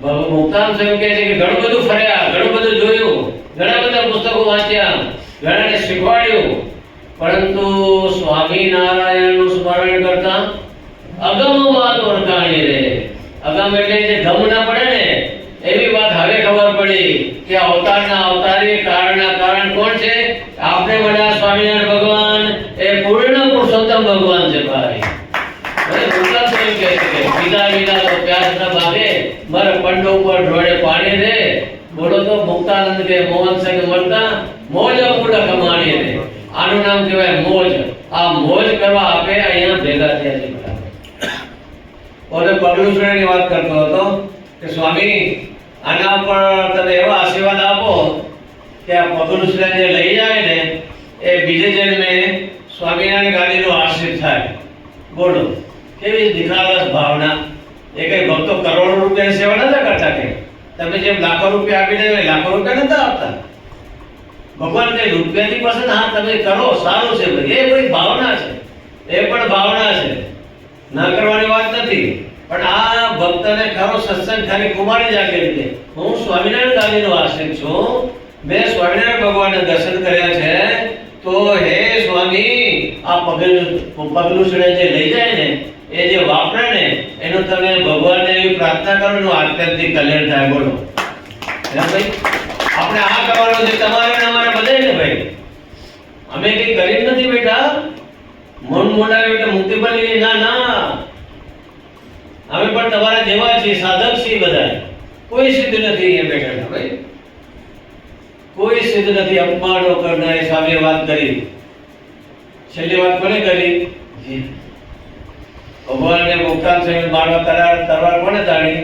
ભાઈ મુક્તાન સ્વામી કહે છે કે ઘણું બધું ફર્યા, ઘણું બધું જોયું, ઘણા બધા પુસ્તકો વાંચ્યા, ઘણાને શીખવાડ્યું, પરંતુ સ્વામિનારાયણનું સ્મરણ કરતા અગમ વાત ઓળખાણી રે. અગમ એટલે જે ગમ ના પડે ને એવી વાત હવે ખબર પડી કે અવતારના અવતારી, કારણના કારણ કોણ છે? આપણે મળ્યા સ્વામિનારાયણ ભગવાન એ પૂર્ણ પુરુષોત્તમ ભગવાન છે. ભાઈ મુક્તાન સ્વામી કહે છે કે પીધા વિના તો પ્યાસ ન ભાગે, મર પંડો ઉપર ઢોળે પાણી રે. બોલો તો મુક્તાનંદ કે મોહન સંગ મળતા મોજ અપૂર્ણ કમાણી રે. આનું નામ કહેવાય મોજ. આ મોજ કરવા આપે અહીંયા ભેગા થયા છે બધા. ઓલે પગલુસરાની વાત કરતો હતો કે સ્વામી આના ઉપર તમે એવા આશીર્વાદ આપો કે આ પગલુસરાને લઈ જાય ને એ બીજે જન્મે સ્વામિનારાયણ ગાદીનો આશ્રિત થાય. બોલો કેવી નિખાલસ ભાવના. એ કઈ ભક્તો કરોડો રૂપિયાની સેવા નતા કરતા કે તમે જેમ લાખો રૂપિયા આપીને લાખો રૂપિયા નતા આપતા. ભગવાન કઈ રૂપિયાની પસંદ, હા તમે કરો સારું છે ભાઈ, એ કોઈ ભાવના છે, એ પણ ભાવના છે, ના કરવાની વાત નથી. પણ આ ભક્તને ખરો સત્સંગ ખાલી કુમારી જાગે રીતે હું સ્વામિનારાયણ ગાદીનો આશ્રિત છું, મેં સ્વામિનારાયણ ભગવાનના દર્શન કર્યા છે, તો હે સ્વામી આ પગલુસડે જે લઈ જાય ને એ જે વાપરે ને એનો તમે ભગવાનને એવી પ્રાર્થના કરો ને આત્યંતિક કલ્યાણ થાય. બોલો ભાઈ આપણે આ કરવાનું છે, તમારે ને અમારે બધાય ને ભાઈ. અમે કઈ ગરીબ નથી બેટા, મન મોડાવે એટલે મુક્તિ બની ના ના. અમે પણ તમારા જેવા છીએ, સાધક છીએ બધા. કોઈ સિદ્ધ નથી અહીંયા બેઠા ભાઈ, કોઈ સિદ્ધ નથી. અપમાનો કરનારી સ્વામીએ વાત કરી. છેલ્લી વાત કોને કરી? ભગવાનને મુક્તાન સ્વામી મારવા તરવાર કોને તાણી?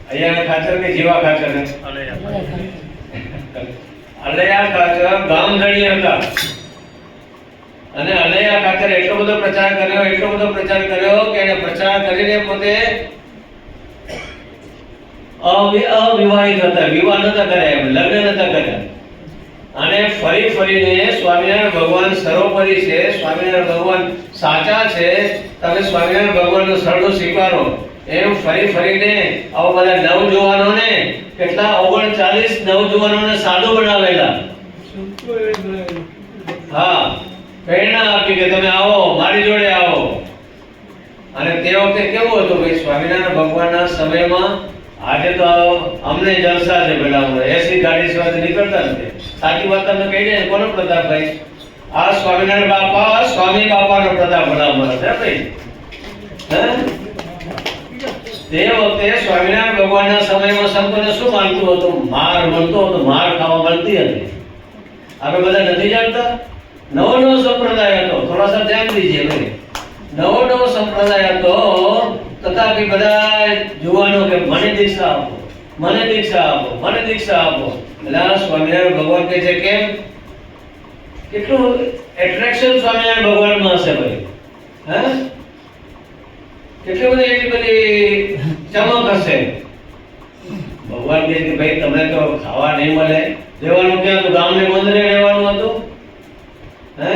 અહીંયા ખાચર કે જીવા ખાચર ને અલૈયા ખાચર ગામ ધણી હતા. અને અલૈયા ખાચર એટલો બધો પ્રચાર કર્યો કે એને પ્રચાર કરીને પોતે અવિવાહિત હતા, વિવાહ નતા કર્યા, એમ લગ્ન નતા કર્યા. અને ફરીને સ્વામિનારાયણ ભગવાન સર્વોપરી છે, સ્વામિનારાયણ ભગવાન સાચા છે, તમે સ્વામિનારાયણ ભગવાનનો શરણો સ્વીકારો એમ ફરીને આવા બધા નવજુવાનોને કેટલા 39 નવજુવાનોને સાધુ બનાવેલા. હા, પ્રેરણા આપી કે તમે આવો, મારી જોડે આવો. અને તે વખતે કેવું હતું ભાઈ સ્વામિનારાયણ ભગવાનના સમયમાં? આજે તો અમને જલસા છે પેલા એસી ગાડી સિવાય નીકળતા નથી. સાચી વાત તમને કહી દે કોનો પ્રતાપભાઈ? આ સ્વામિનારાયણ બાપા, સ્વામી બાપાનો પ્રતાપ ભલામણ છે ભાઈ. તે વખતે સ્વામિનારાયણ ભગવાનના સમયમાં સંતોને શું માનતું હતું? માર મળતો હતો, માર ખાવા મળતી હતી. આપણે બધા નથી જાણતા. નવો સંપ્રદાય હતો, થોડા સા ધ્યાન દીજીએ ભાઈ. નવો સંપ્રદાય હતો, તથાપી બધા જુવાનો કે મને દીક્ષા આપો, મને દીક્ષા આપો, મને દીક્ષા આપો. એટલે સ્વામિનારાયણ ભગવાન કહે છે કેમ? કેટલું એટ્રેક્શન સ્વામિનારાયણ ભગવાનમાં હશે ભાઈ. હે, કેટલી બધી એટલી બધી ચમક હશે. ભગવાન કહે કે ભાઈ તમને તો ખાવા નહીં મળે, રહેવાનું ક્યાં હતું? ગામને મંદિરે રહેવાનું હતું. હે,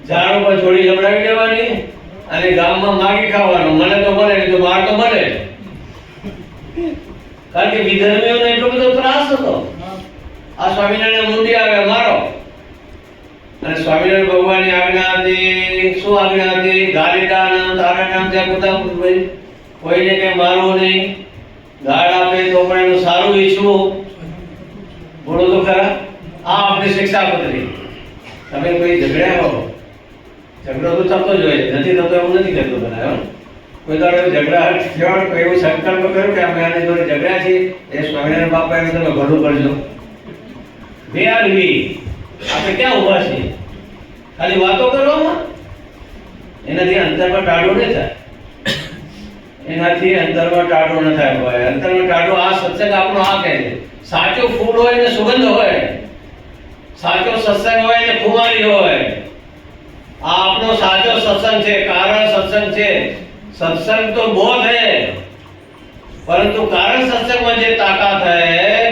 ઝાડ ઉપર છોડી લબડાવી દેવાની અને ગામમાં માગી ખાવાનું. મને તો મળે નહીં તો માર તો મળે. કારણ કે વિધર્મીઓને એટલો બધો ત્રાસ હતો. આ સ્વામિનારાયણ મુંડી આવે મારો. અને સ્વામિનારાયણ ભગવાનની આજ્ઞા હતી. શું આજ્ઞા હતી? ગાલીડા નામ તારા નામ ત્યાં પોતા ભાઈ કોઈને કઈ મારવું નહીં. ગાળ આપે તો પણ એનું સારું ઈચ્છવું. બોલો તો ખરા. આ આપણી શિક્ષાપત્રી. તમે કોઈ ઝઘડ્યા હો, ઝઘડો તો થતો જ હોય, નથી થતો એવું નથી કરતો બનાવ્યો. કોઈ દાડો ઝઘડાટ થયો, કોઈ એવું સંકલ્પ કર્યો કે અમે આની જોડે ઝઘડ્યા છીએ, એ સ્વામિનારાયણ બાપા એમ તમે ભલું કરજો. વે આર વી, આપણે ક્યાં ઊભા છીએ? ખાલી વાતો કરવામાં? એનાથી અંતરમાં ટાળું ન થાય. એનાથી અંતરમાં ટાળું ન થાય ભાઈ. અંતરમાં ટાળું આ સત્સંગ આપણો આ કહે છે. સાચું ફૂલ હોય ને સુગંધ હોય સાચો સત્સંગ હોય ને ખુમારી હોય. આ આપણો સાચો સત્સંગ છે, કારણ સત્સંગ છે. સત્સંગ તો બોધ है, પરંતુ કારણ સત્સંગમાં જે તાકાત है,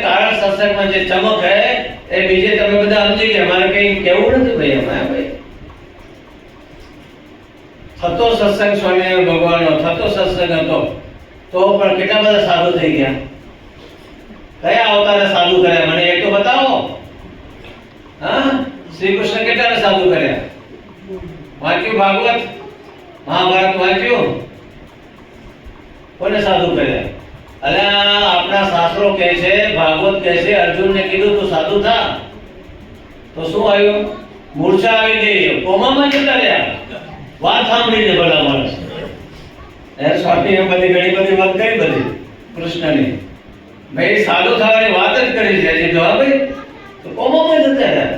કારણ સત્સંગમાં જે ચમક है, એ બીજે તમે બધા સમજી ગયા. મારે કઈ કહેવું નથી ભાઈ. ભાઈ થતો સત્સંગ સ્વામિનારાયણ ભગવાનનો થતો સત્સંગ હતો, તો પણ કેટલા બધા સાધુ થઈ ગયા. કયા અવતારે સાધુ કર્યા મને એક તો બતાવો. હા, શ્રી કૃષ્ણ કેટલાને સાધુ કર્યા? વાંચ્યું ભાગવત મહાભારત વાંચ્યું? કોને સાધુ કર્યા? અલ્યા આપણા શાસ્ત્રો કહે છે, ભાગવત કહે છે, અર્જુનને કીધું તું સાધુ થા, તો શું આવ્યું? મૂર્છા આવી ગઈ, કોમામાં જતા રહ્યા. વાત સાંભળીને ભલા માણસ સ્વામીએ બધી ઘણી બધી વાત કરી, બધી કૃષ્ણની. ભાઈ સાધુ થવાની વાત જ કરી છે, હજી જવાબ તો કોમામાં જતા રહ્યા.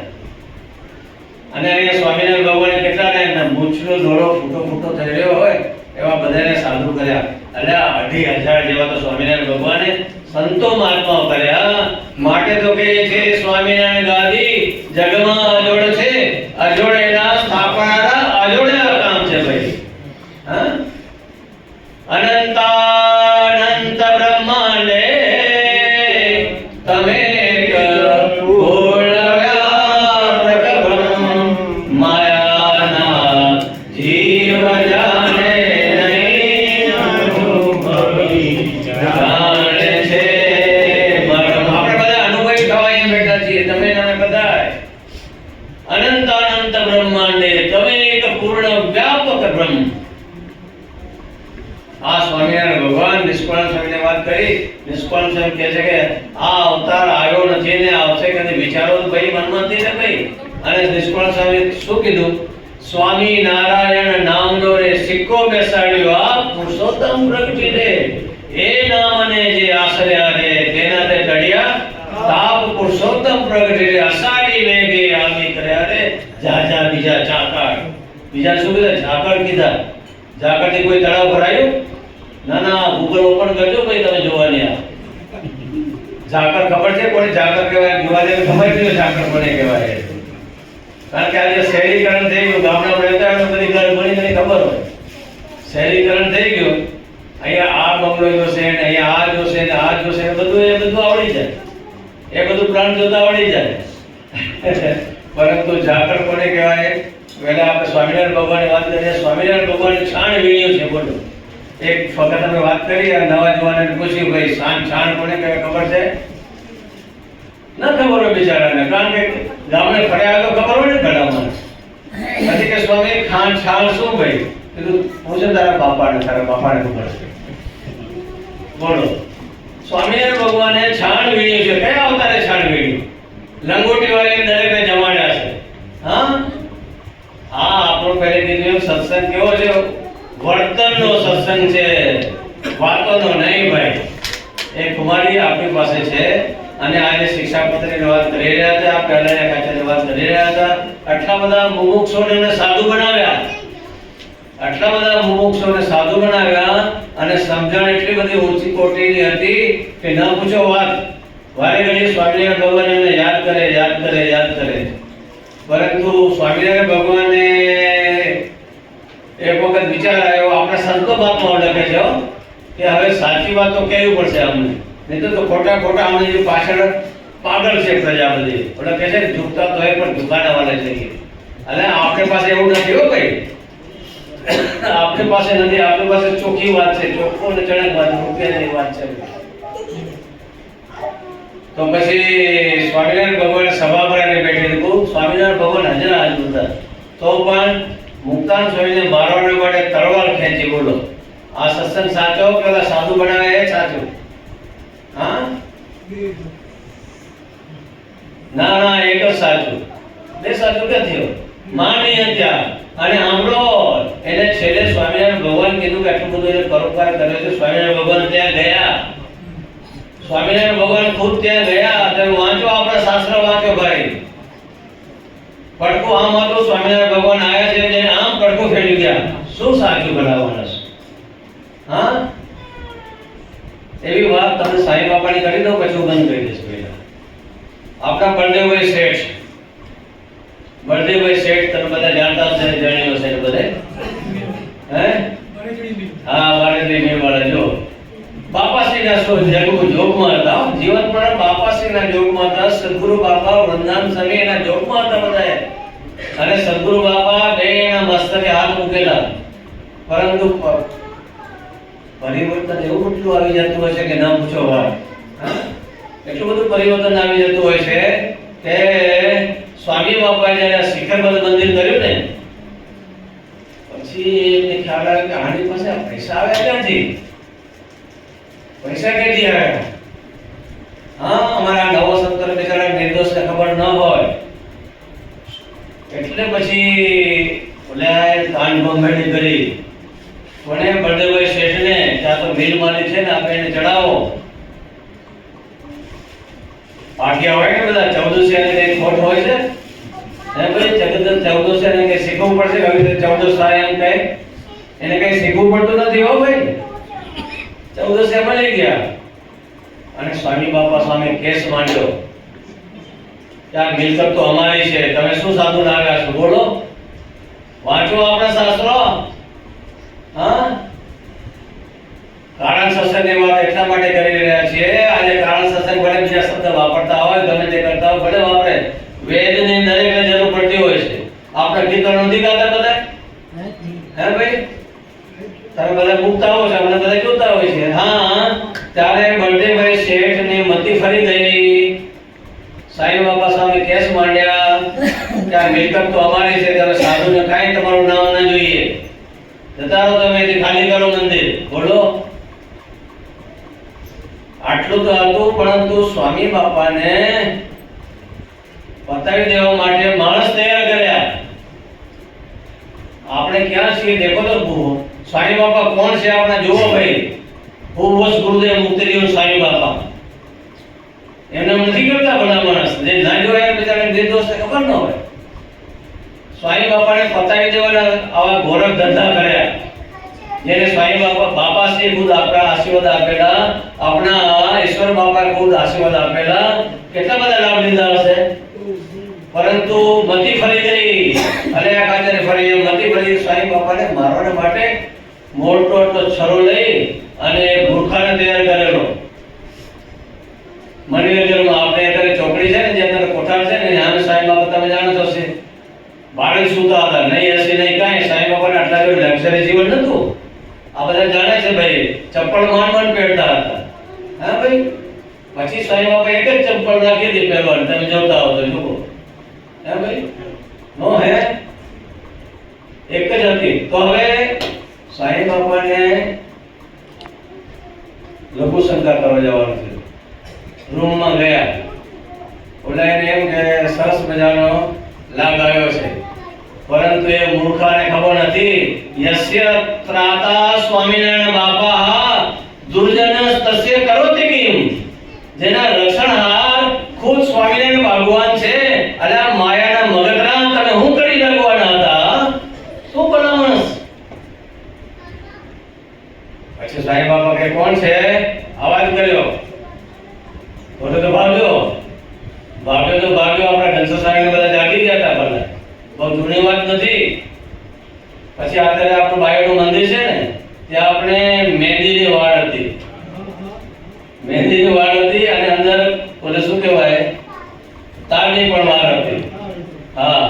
અને અહીંયા સ્વામિનારાયણ ભગવાને કેટલા ને મૂછનો દોરો ફૂટો થઈ રહ્યો હોય એવા બધાને સાધુ કર્યા. એટલે 2,500 જેવા તો સ્વામિનારાયણ ભગવાને સંતો મહાત્માઓ કર્યા. માટે તો કહે છે સ્વામિનારાયણ ગાદી જગમાં અજોડ છે, અજોડેના સ્થાપનાના અજોડેના કામ છે ભાઈ. હા, અનંતાનંત બ્રહ્માંડે તમે નિષ્કામ સ્વયં કહે છે કે આ અવતાર આવ્યો નથી ને આવશે કે વિચારો ભાઈ મનમાં નથી ને ભાઈ. અને નિષ્કામ સ્વામી શું કીધું? સ્વામી નારાયણ નામનો રે સિક્કો બેસાડ્યો આ પુરુષોત્તમ પ્રગટી રે, એ નામને જે આશ્રયા રે તેના તે ઘડિયા તાપ પુરુષોત્તમ પ્રગટી રે, અષાઢી વેગે આવી કર્યા રે જાજા બીજા ચાકર. બીજા શું કીધા? ઝાકળ કીધા. ઝાકળ થી કોઈ તળાવ ભરાયું? ના ના, ગૂગલ ઓપન કરજો ભાઈ, તમે જોવાની. આ ઝાકળ ખબર છે કોને ઝાકળ કહેવાય? જોવા દે ખબર છે ઝાકળ કોને કહેવાય. કારણ કે આજે શહેરીકરણ થઈ ગયું, ગામડામાં રહેતા હોય બધી ઘર બની ખબર હોય. શહેરીકરણ થઈ ગયું, અહીંયા આ બંગલો જોશે ને અહીંયા આ જોશે ને આ જોશે ને બધું આવડી જાય. એ બધું પ્લાન જોતા આવડી જાય. પરંતુ ઝાકળ કોને કહેવાય? પહેલા આપણે સ્વામિનારાયણ ભગવાનની વાત કરીએ. સ્વામિનારાયણ ભગવાન છાણ વીણ્યું છે. બોલો, એક વખત અમે વાત કરી, નવા જવાનને પૂછ્યું ભાઈ છાણ કોને કહેવાય ખબર છે? ના ખબર હોય બિચારાને, કારણ કે ગામડે ફર્યા તો ખબર હોય ને ઘડામાં. પછી કે સ્વામી છાણ શું ભાઈ? કીધું પૂછે તારા બાપાને ખબર છે. બોલો, સ્વામિનારાયણ ભગવાને છાણ વીણ્યું છે. કયા અવતારે છાણ વીણ્યું? લંગોટી વાળાને દરેકને જમાડ્યા છે. હા, આપણો પહેલે કીધું એમ સત્સંગ કેવો છે? વર્તનનો સત્સંગ છે, વાતોનો નહીં ભાઈ. એ કુમારી આપણી પાસે છે અને આજે શિક્ષાપત્રની વાત કરી રહ્યા હતા, પહેલા ખાચાની વાત કરી રહ્યા હતા. આટલા બધા મુમુક્ષોને સાધુ બનાવ્યા, આટલા બધા મુમુક્ષોને સાધુ બનાવ્યા અને સમજણ એટલી બધી ઊંચી કોટીની હતી કે ન પૂછો વાત. વારે ઘડી સ્વામિનારાયણ ભગવાન એમને યાદ કરે. પરંતુ સ્વામિનારાયણ ભગવાને એક વખત વિચાર આવ્યો, આપણા સંતો બાપમાં લખે છે કે હવે સાચી વાતો કહેવી પડશે અમને, નહીં તો ખોટા અમને જે પાછળ પાગલ છે પ્રજા બધી. ઓલા કહે છે ઝૂકતા તો હોય પણ ઝુકાના વાળા છે. અને આપણી પાસે એવું નથી હો ભાઈ, આપણી પાસે નથી. આપણી પાસે ચોખ્ખી વાત છે, ચોખ્ખો અને ચણક વાત, રૂપિયાની વાત છે. તો પછી સ્વામિનારાયણ ભગવાન સભા પર આવીને બેઠી હતી. સ્વામિનારાયણ ભગવાન હાજર હતા, તો પણ મુક્તાન સ્વામીને મારવા માટે તલવાર ખેંચી. બોલો, આ સત્સંગ સાચો કે ઓલા સાધુ બનાવે એ સાચું? હા, ના, એક જ સાચું. બે સાચું ક્યાંથી હોય? માની હત્યા. અને સાંભળો, એને છેલ્લે સ્વામિનારાયણ ભગવાન કીધું કે આટલું બધું એને પરોપકાર કર્યો છે. સ્વામિનારાયણ ભગવાન ત્યાં ગયા, સ્વામિનારાયણ ભગવાન ખુદ ત્યાં ગયા. તમે વાંચો, આપણા શાસ્ત્ર વાંચો ભાઈ. પડખું આમ હતું, સ્વામિનારાયણ ભગવાન આવ્યા છે એટલે આમ પડખું ફેરી ગયા. શું સાચું બનાવવાના છે? હા, એવી વાત તમે સાંઈ બાપાની કરી દો, પછી હું બંધ કરી દઈશ. પહેલા આપણા બળદેવભાઈ શેઠ બળદેવભાઈ શેઠ તમે બધા જાણતા હશો, જાણ્યો હશે ને બધે? હે? હા, બાળકની મેવાડા જો બાપાશ્રીના જોગમાં હતા, જીવન પણ બાપાશ્રીના જોગમાં હતા. સદગુરુ બાપા વંદનામ સ્વામી એના જોગમાં હતા બધા. અને સદગુરુ બાપા બે એના મસ્તકે હાથ મૂકેલા, પરંતુ પરિવર્તન એવું એટલું આવી જતું હોય છે કે ના પૂછો વાત. એટલું બધું પરિવર્તન આવી જતું હોય છે કે સ્વામી બાપાએ જ્યારે શિખરબદ્ધ મંદિર કર્યું ને પછી એમને ખ્યાલ આવ્યો કે આની પાસે પૈસા આવ્યા ક્યાંથી? પૈસા ક્યાંથી આવ્યા? હા, અમારા નવો સંતર બિચારા નિર્દોષને ખબર ન હોય એટલે પછી ઓલા કાન બંગડી કરી કોને બળદેવભાઈ શેઠને ત્યાં તો મિલ માલિક છે ને આપણે એને ચડાવો. પાટિયા હોય ને બધા 1400 ને કઈ ખોટ હોય છે હે ભાઈ, જગત 1400 ને કઈ શીખવું પડશે કે હવે 1400 એમ કઈ એને કઈ શીખવું પડતું નથી હો ભાઈ. 1400 મળી ગયા અને સ્વામી બાપા સામે કેસ માંડ્યો કે આ મિલકત તો અમારી છે, તમે શું સાધુ લાવ્યા છો? બોલો, વાંચો આપણા શાસ્ત્રો. હા, કારણ સત્સંગની વાત એટલા માટે કરી રહ્યા છીએ. આજે કારણ સત્સંગ ભલે બીજા શબ્દ વાપરતા હોય, ગમે તે કરતા હોય, ભલે વાપરે, વેદની દરેકને જરૂર પડતી હોય છે. આપણે કીર્તન નથી ગાતા બધા? હે ભાઈ, તમે બધા મૂકતા હોય છે, આપણે બધા જોતા હોય છે. હા, ત્યારે બળદેવભાઈ શેઠની મતિ ફરી ગઈ. સાંઈ બાપા સામે કેસ માંડ્યા કે આ મિલકત તો અમારી છે, તમે સાધુને કાંઈ તમારું નામ ન જોઈએ, જતા રહો તમે, ખાલી કરો મંદિર. બોલો, આટલું તો હતું, પરંતુ સ્વામી બાપાને પતાવી દેવા માટે માણસ તૈયાર કર્યા. આપણે ક્યાં છીએ દેખો તો. સ્વામી બાપા કોણ છે આપણે જુઓ ભાઈ. ભૂવસ ગુરુદેવ મુક્તિદેવ સ્વામી બાપા એમને નથી કરતા ભલા માણસ, જે ના જોયા બિચારાને નિર્દોષને ખબર ન હોય. સ્વામી બાપાને પતાવી દેવાના આવા ઘોરક ધંધા કર્યા, જેને સ્વામી બાપાશ્રી ખુદ આપણા આશીર્વાદ આપેલા, આપણા ઈશ્વર બાપા ખુદ આશીર્વાદ આપેલા, કેટલા બધા લાભ લીધા હશે. પરંતુ મતિ ફરી ગઈ, અરે આ કાચરે ફરી મતિ ફરી. સ્વામી બાપાને મારવાને માટે મોટો છરો લઈ અને મૂર્ખાને તૈયાર કરેલો. મણિનગરમાં આપણે અત્યારે ચોકડી છે ને, જે અંદર કોઠાર છે ને, ત્યાં સ્વામી બાપા તમે જાણો છો છે, બાળક સુતા હતા, નહીં હસી નહીં કાંઈ. સ્વામી બાપાને આટલા બધું લક્ઝરી જીવન નતું. આ બધા જાણે છે ભાઈ, ચપ્પલ માંડ પહેરતા હતા. હા ભાઈ, પછી સ્વામી બાપા એક જ ચપ્પલ રાખી હતી પહેરવાની, તમે જોતા હો તો જુઓ. હે ભાઈ, નો હે એક જ હતી. તો હવે સ્વામી બાપાને લઘુ શંકા કરવા જવાનું છે. રૂમમાં ગયા, ઓલા એને એમ કે સરસ મજાનો લાભ આવ્યો છે, પરંતુ એ મૂર્ખાને ખબર નથી. યસ્ય ત્રાતા સ્વામિનારાયણ બાપા દુર્જન તસ્ય કરોતિ કિમ. જેના રક્ષણહાર ખુદ સ્વામિનારાયણ ભગવાન છે, અને આ માયાના મગજરા તમે હું કરી લાગવાના હતા? શું ભલા માણસ? પછી સાંઈ બાપા કે કોણ છે? અવાજ કર્યો, બોલો તો ભાગ્યો. ભાગ્યો તો ભાગ્યો. આપણા ઘનશ્યામ સાહેબ બધા જાગી ગયા હતા પહેલા, બહુ જૂની વાત નથી. પછી અત્યારે આપણું બાયડનું મંદિર છે ને, ત્યાં આપણે મહેંદીની વાડ હતી. મહેંદીની વાડ હતી અને અંદર ઓલે શું કહેવાય, તારની પણ વાડ હતી. હા,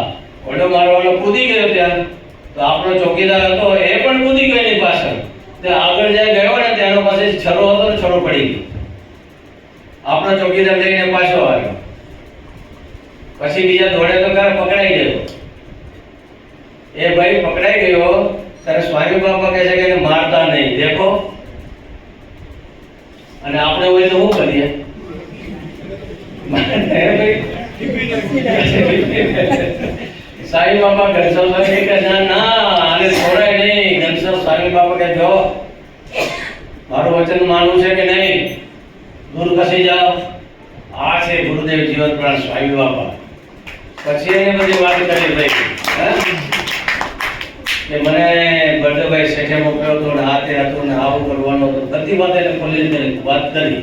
ઓલો મારવાળો કૂદી ગયો ત્યાં, તો આપણો ચોકીદાર હતો એ પણ કૂદી ગયો એની પાછળ. તે આગળ જાય ગયો ને, તેનો પાસે છરો હતો ને, છરો પડી ગયો. આપણો ચોકીદાર લઈને પાછો આવ્યો. પછી બીજા દોડે તો પકડાઈ ગયો. એ ભાઈ પકડાઈ ગયો ત્યારે સ્વામી બાપા કહે છે કે એને મારતા નહીં, દેખો. અને આપણે હોય તો શું કરીએ? સ્વામી બાપા ઘનશ્યામ કે ના, આને છોડાય નહીં. ઘનશ્યામ સ્વામી બાપા કે જો મારું વચન માનવું છે કે નહીં, દૂર ખસી જાઓ. આ છે ગુરુદેવ જીવન પ્રાણ સ્વામી બાપા. પછી એને બધી વાત કરી ભાઈ કે મને બળદેવભાઈ શેઠે મોકલ્યો હતો ને આ તે હતું ને આવું કરવાનું હતું. બધી વાત એને ખોલીને વાત કરી.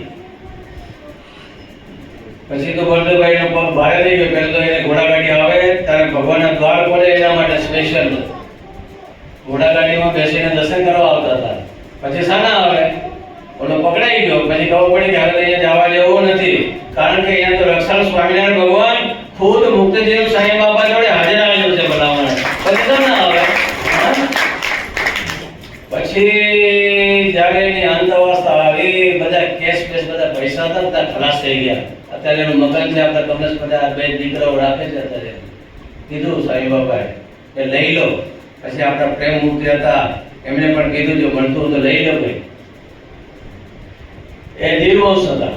પછી તો બળદેવભાઈ નો પગ ભારે થઈ ગયો. પહેલા તો એને ઘોડાગાડી આવે ત્યારે ભગવાનના દ્વાર ખોલે એના માટે સ્પેશિયલ ઘોડાગાડીમાં બેસીને દર્શન કરવા આવતા હતા. પછી શાના આવે ઓલો પકડાઈ ગયો. પછી ખબર પડી કે હવે અહીંયા જવા જેવું નથી, કારણ કે અહીંયા તો રક્ષણ સ્વામિનારાયણ ભગવાન ખુદ મુક્તિદેવ સાંઈ બાબા જોડે હાજર આવેલું છે બનાવવાને. પછી શાના આવે પછી જ્યારે એની અંત અવસ્થા આવી, બધા કેસ બધા પૈસા હતા બધા ખલાસ થઈ ગયા. અત્યારે એનું મકાન છે આપણા કમલેશ બધા બે દીકરાઓ રાખે છે. અત્યારે કીધું સાંઈ બાબાએ કે લઈ લો. પછી આપણા પ્રેમ મૂર્તિ હતા એમને પણ કીધું જો મળતું તો લઈ લો ભાઈ. એ નિર્વંશ હતા,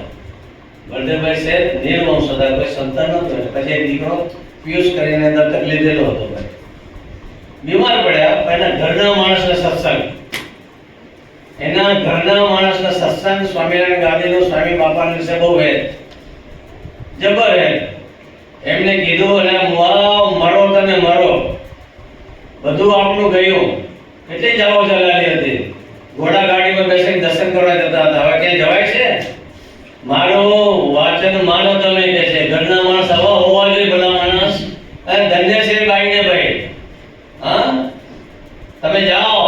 બળદેવભાઈ છે નિર્વંશ હતા, કોઈ સંતાન નહોતું. પછી એક દીકરો પિયુષ કરીને દત્તક લીધેલો હતો. ભાઈ બીમાર પડ્યા, પણ એના ઘરના માણસને સત્સંગ, એના ઘરના માણસને સત્સંગ સ્વામિનારાયણ ગાદીનો સ્વામી બાપાના વિશે બહુ હેત જબર હેત. એમને કીધું અને મરો તમે મરો, બધું આપણું ગયું. કેટલી જાઓ ચલાવી હતી, ઘોડા ગાડીમાં બેસીને દર્શન કરવા જતા હતા. હવે ક્યાં જવાય છે? મારું વાચન માનો તમે કે છે ઘરના માણસ આવા હોવા જોઈએ. ભલા માણસ અને ધન્ય છે બાઈને ભાઈ. હા તમે જાઓ,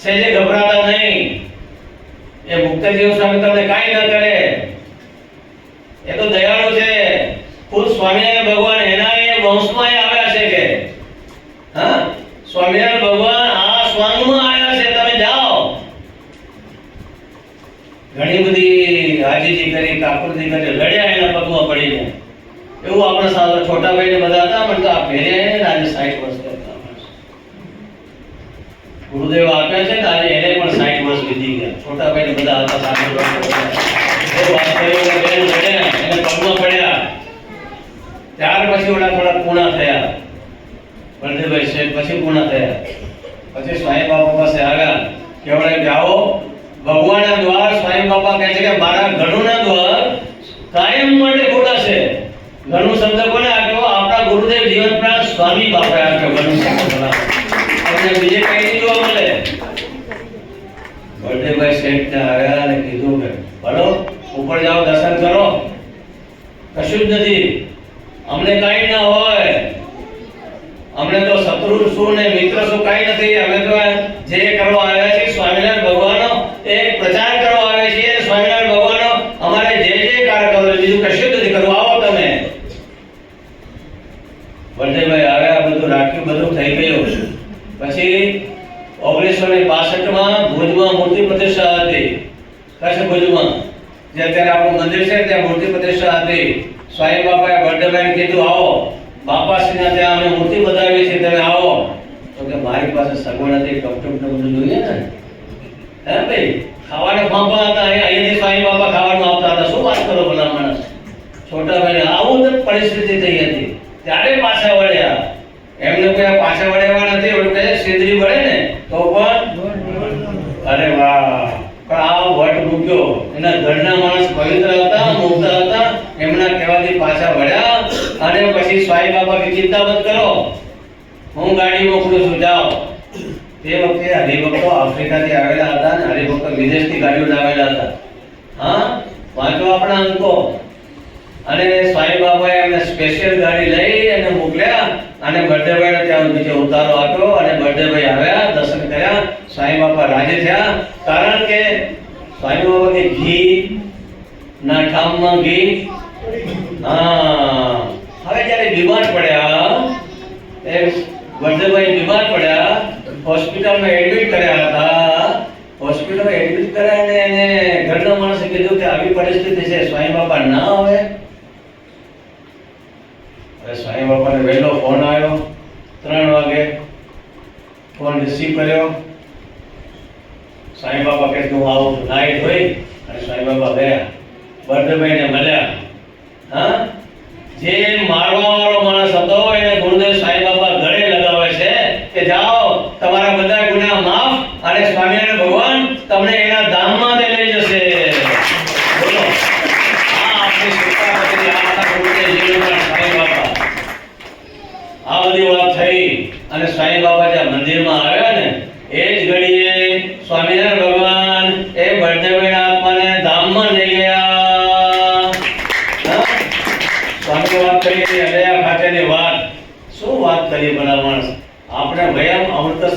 સેજે ગભરાતા નહીં. એ મુક્તજીવ સ્વામી તમને કાંઈ ન કરે, એ તો દયાળુ છે. ખુદ સ્વામિનારાયણ ભગવાન એના એ વંશમાં આવ્યા છે કે હા સ્વામિનારાયણ ભગવાન આ સ્વાંગમાં આવ્યા છે. તમે જાઓ. ઘણી બધી હાજીજી કરી, કાકુરજી કરી, લડ્યા એના પગમાં પડીને. એવું આપણા સાલા છોટા ભાઈ ને બધા હતા, પણ તો આ ભેર્યા ને આજે 60 વર્ષ કરતા ગુરુદેવ આપ્યા છે ને આજે એને પણ 60 વર્ષ વીતી ગયા. છોટા ભાઈ ને બધા હતા સાથે એને પગમાં પડ્યા. ત્યાર પછી ઓલા થોડા પૂર્ણ થયા, બળદેવભાઈ શેઠ પછી પૂર્ણ થયા. પછી સ્વામી બાપા પાસે આવ્યા, કેવડે જાઓ ભગવાનના દ્વાર. સ્વામી બાપા કહે છે કે મારા ઘણુના દ્વાર કાયમ માટે ખોટા છે. ઘણું શબ્દ કોને આપ્યો? આપણા ગુરુદેવ જીવન પ્રાણ સ્વામી બાપાએ આપ્યો. ઘણું શબ્દ આપણે બીજે કઈ નહીં જોવા મળે. બળદેવભાઈ શેઠ આવ્યા અને કીધું કે ભલો ઉપર જાઓ, દર્શન કરો, કશું જ નથી, અમને કાંઈ ના હોય, અમને તો શત્રુ શું ને મિત્ર શું કાંઈ નથી. અમે તો જે કરવા આવ્યા છીએ સ્વામિનારાયણ ભગવાનનો એક પ્રચાર કરવા આવ્યા છીએ. સ્વામિનારાયણ ભગવાનનો અમારે જે કાર્ય કરો, બીજું કશું નથી કરવું. આવો તમે. બળદેવભાઈ આવ્યા, બધું રાખ્યું, બધું થઈ ગયું. પછી 1962 માં ભુજમાં મૂર્તિ પ્રતિષ્ઠા હતી. કચ્છ ભુજમાં જે અત્યારે આપણું મંદિર છે ત્યાં મૂર્તિ પ્રતિષ્ઠા હતી. સ્વામી બાપાએ બળદેવભાઈને કીધું આવો બાપાશ્રીના ત્યાં અમે મૂર્તિ બનાવી છે, તમે આવો. તો કે મારી પાસે સગવડ હતી, કપટુપ ને બધું જોઈએ ને. હે ભાઈ ખાવાને ફાંફા હતા, અહીંયાથી સ્વામી બાપા ખાવાનું આપતા હતા. શું વાત કરો ભલા માણસ. છોટા ભાઈને આવું જ પરિસ્થિતિ થઈ હતી. ત્યારે પાછા વળ્યા. એમને કોઈ પાછા વળ્યા નથી. ઓલું કહે સિંદરી વળે ને તો પણ અરે વાહ. પણ આ વટ મૂક્યો. એના ઘરના માણસ પવિત્ર હતા, મુક્ત હતા. એમના કહેવાથી પાછા વળ્યા. અને પછી સ્વામી બાપા કે ચિંતા મત કરો, હું ગાડી મોકલું છું, જાઓ. તે વખતે હરિભક્તો આફ્રિકાથી આવેલા હતા અને હરિભક્તો વિદેશથી ગાડીઓ લાવેલા હતા. હા વાંચો આપણા અંકો. અને સ્વામી બાપાએ એમને સ્પેશિયલ ગાડી લઈ અને મોકલ્યા અને બળદેવભાઈને ત્યાં નીચે ઉતારો આપ્યો. અને બળદેવભાઈ આવ્યા, દર્શન કર્યા. સ્વામી બાપા રાજી થયા, કારણ કે સ્વામી બાપા કે ઘી ના ઠામમાં ઘી. હા હવે જ્યારે બીમાર પડ્યા, એ બળદેવભાઈ બીમાર પડ્યા, હોસ્પિટલમાં એડમિટ કર્યા હતા. હોસ્પિટલમાં એડમિટ કર્યા અને એને ઘરના માણસે કીધું કે આવી પરિસ્થિતિ છે, સ્વામી બાપા ના આવે. સ્વામી બાપાને વહેલો ફોન આવ્યો 3 વાગે. ફોન રિસીવ કર્યો. સ્વામી બાપા કહે હું આવું છું. નાઈ ધોઈ અને સ્વામી બાપા ગયા, બળદેવભાઈને મળ્યા. હા જે મારવા વાળો માણસ હતો એને ગુરુદેવ સ્વામી બાપા ગળે લગાવે છે કે જાઓ તમારા બધા ગુનાહ માફ અને સ્વામિનારાયણ ભગવાન તમને એના ધામમાં લઈ જશે. બોલો આ આપણી શિક્ષાપતિ, આ આપણા ગુરુદેવ જીવનના સ્વામી બાપા. આ બધી વાત થઈ અને સ્વામી બાપા જ્યાં મંદિરમાં આવ્યા ને એ જ ઘડીએ સ્વામિનારાયણ ભગવાન એ બળદેવભાઈના આત્માને ધામમાં લઈ ગયા.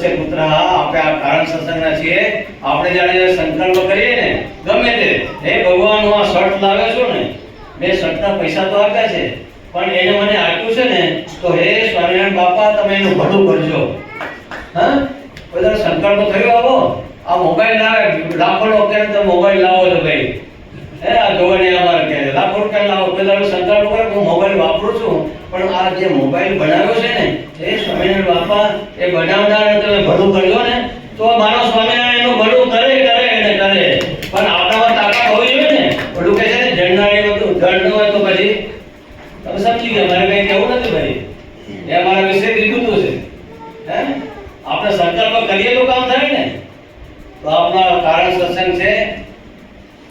તસ્ય પુત્રઃ. આપણે આ કારણ સત્સંગના છીએ. આપણે જ્યારે સંકલ્પ કરીએ ને ગમે તે, હે ભગવાન હું આ શર્ટ લાવ્યો છું ને, મેં શર્ટના પૈસા તો આપ્યા છે, પણ એને મને આપ્યું છે ને, તો હે સ્વામિનારાયણ બાપા તમે એનું ભલું કરજો. હા, બધા સંકલ્પ થયો આવો. આ મોબાઈલ લાવે, લાખો લોકો કહે તમે મોબાઈલ લાવો છો ભાઈ, હે આ જોવાની અમારે કહે લાખો રૂપિયા લાવો, બધા સંકલ્પ કરે હું મોબાઈલ વાપરું છું, પણ આ જે મોબાઈલ બનાવ્યો છે ને એ સ્વામિનારાયણ બાપા એ બનાવનાર તમે ભલું કરજો ને, તો મારો સ્વામિનારાયણ એનું ભલું કરે એને કરે. પણ આપણામાં તાકાત હોવી જોઈએ ને. ભલું કહે છે ને જણનારી બધું જણ ન હોય તો પછી તમે સમજી ગયા, મારે કઈ કહેવું નથી ભાઈ, એ અમારા વિશે કીધું તો છે. હે આપણે સંકલ્પ કરીએ તો કામ થાય ને. તો આપણા કારણ સત્સંગ છે,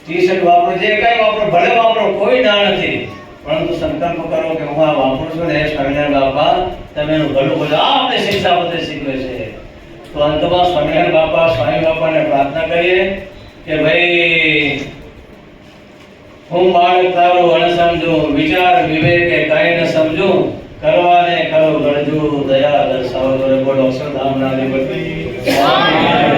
ટી-શર્ટ વાપરો, જે કઈ વાપરો ભલે વાપરો, કોઈ ના નથી, પરંતુ સંકલ્પ કરો કે હું આ વાપરું છું ને સ્વામિનારાયણ બાપા તમે એનું ભલું કરો. આ આપણે શિક્ષાપત્રે શીખવે છે. તો અંતમાં સ્વામિનારાયણ બાપા સ્વામી બાપાને પ્રાર્થના કરીએ કે ભાઈ હું બાળક તારું અણસમજું, વિચાર વિવેકે કઈ ન સમજું, કરવાને કરો ગણજું, દયા દર્શાવો. બોલો અક્ષરધામ ના અધિપતિ સ્વામિનારાયણ.